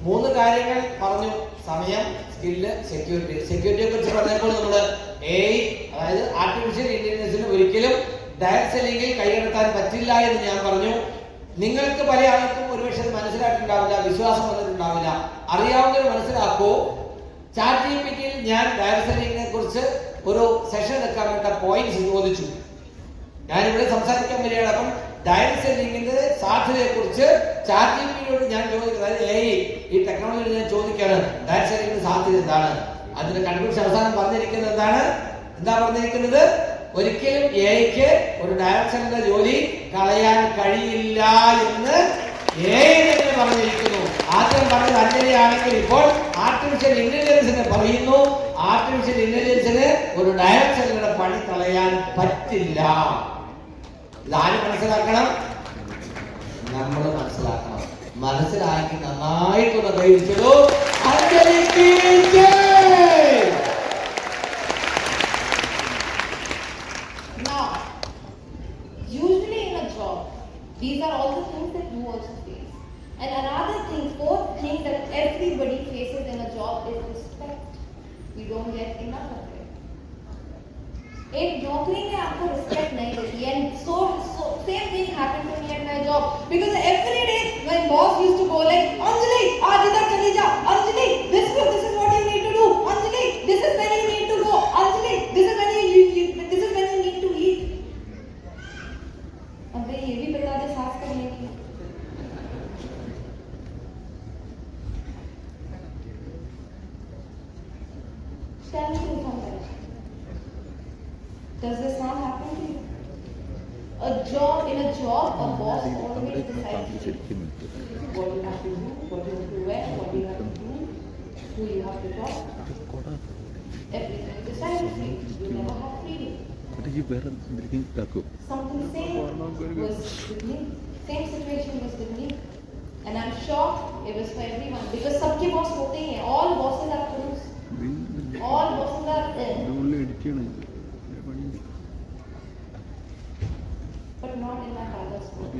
[SPEAKER 2] 3 കാര്യങ്ങൾ പറഞ്ഞു. സമയം, സ്കില്ല്, സെക്യൂരിറ്റി. സെക്യൂരിറ്റിയെ കുറിച്ച് പറഞ്ഞപ്പോൾ നമ്മൾ AI, അതായത് ആർട്ടിഫിഷ്യൽ ഇന്റലിജൻസിന് ഒരിക്കലും ഡയറക്ട് സെല്ലിംഗിൽ കൈകടത്താൻ പറ്റില്ല എന്ന് ഞാൻ പറഞ്ഞു. നിങ്ങൾക്ക് പല ആൾക്കും ഒരുപക്ഷെ മനസ്സിലായിട്ടുണ്ടാവില്ല, വിശ്വാസം വന്നിട്ടുണ്ടാവില്ല. അറിയാവുന്നവർ മനസ്സിലാക്കൂ. ChatGPTയിൽ ഞാൻ ഡയറക്ട് സെല്ലിംഗിനെ കുറിച്ച് ഒരു സെഷൻ എടുക്കാൻ വേണ്ട പോയിന്റ്സ് ചോദിച്ചു. ഞാനിവിടെ സംസാരിക്കാൻ വരികയാണ്. അപ്പം ഡയറക്ട് സെല്ലിംഗിന്റെ സാധ്യതയെ കുറിച്ച് ChatGPTയോട് ഞാൻ ചോദിക്കുന്നത്, ഈ ടെക്നോളജി ഞാൻ ചോദിക്കാണ്, ഡയറക്ട് സെല്ലിംഗിന്റെ സാധ്യത എന്താണ്? അതിന്റെ കൺക്ലൂഷൻ അവസാനം പറഞ്ഞിരിക്കുന്നത് എന്താ പറഞ്ഞിരിക്കുന്നത്? ഒരിക്കലും എഐക്ക് ഒരു ഡയറക്ട് സെല്ലിന്റെ ജോലി കളയാൻ കഴിയില്ല എന്ന് AI തന്നെ പറഞ്ഞിരിക്കുന്നു. ആദ്യം പറഞ്ഞത് അഞ്ജലിയാണെങ്കിൽ ഇപ്പോൾ ആർട്ടിഫിഷ്യൽ ഇന്റലിജൻസിനെ പറയുന്നു, ആർട്ടിഫിഷ്യൽ ഇന്റലിജൻസിന് ഒരു ഡയറക്ട് സെല്ലിന്റെ പണി കളയാൻ പറ്റില്ല. ഇതാരും മനസ്സിലാക്കണം, നമ്മൾ മനസ്സിലാക്കണം. മനസ്സിലാക്കി നന്നായിട്ടൊന്ന് കഴിച്ചോ.
[SPEAKER 1] Now, usually in a job, these are all the things that you also face. And another thing, fourth thing that everybody faces in a job is respect. We don't get enough of it. एक नौकरी में आपको respect नहीं देती है, and so same thing happened to me at my job, because every day my boss used to go like, Anjali, aaj idhar chali ja, Anjali, this is what you need to do, Anjali, this is when you need to go, Anjali, this is when you need to eat. अब ये भी बता दे सास करने की. Tell me something. Does this not happen to you? In a job, a boss always decides what you have to do, what you have to wear, what you have to do, who you have to talk. Everything is decided for you. You never have freedom. Something same was with me. Same situation was with me. And I'm sure it was for everyone. Because सबके boss होते हैं. All bosses are fools. All bosses are but not in my father's work.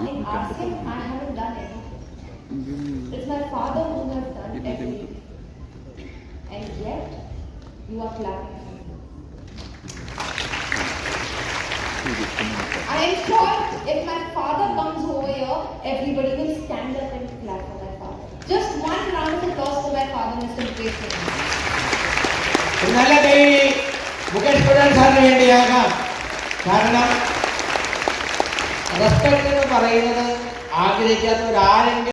[SPEAKER 1] and ask him, I haven't done anything. It's my father who has done everything. And yet, you are clapping for me. I am sure if my father comes over here, everybody will stand up and clap for my father. Just one round of applause for my father, Mr. Mukesh Pradhan.
[SPEAKER 2] നല്ല കൈ മുകേഷ് പ്രധാൻ സാറിന് വേണ്ടിയാകാം. കാരണം respect എന്ന് പറയുന്നത് ആഗ്രഹിക്കാത്തവരാരെങ്കിലും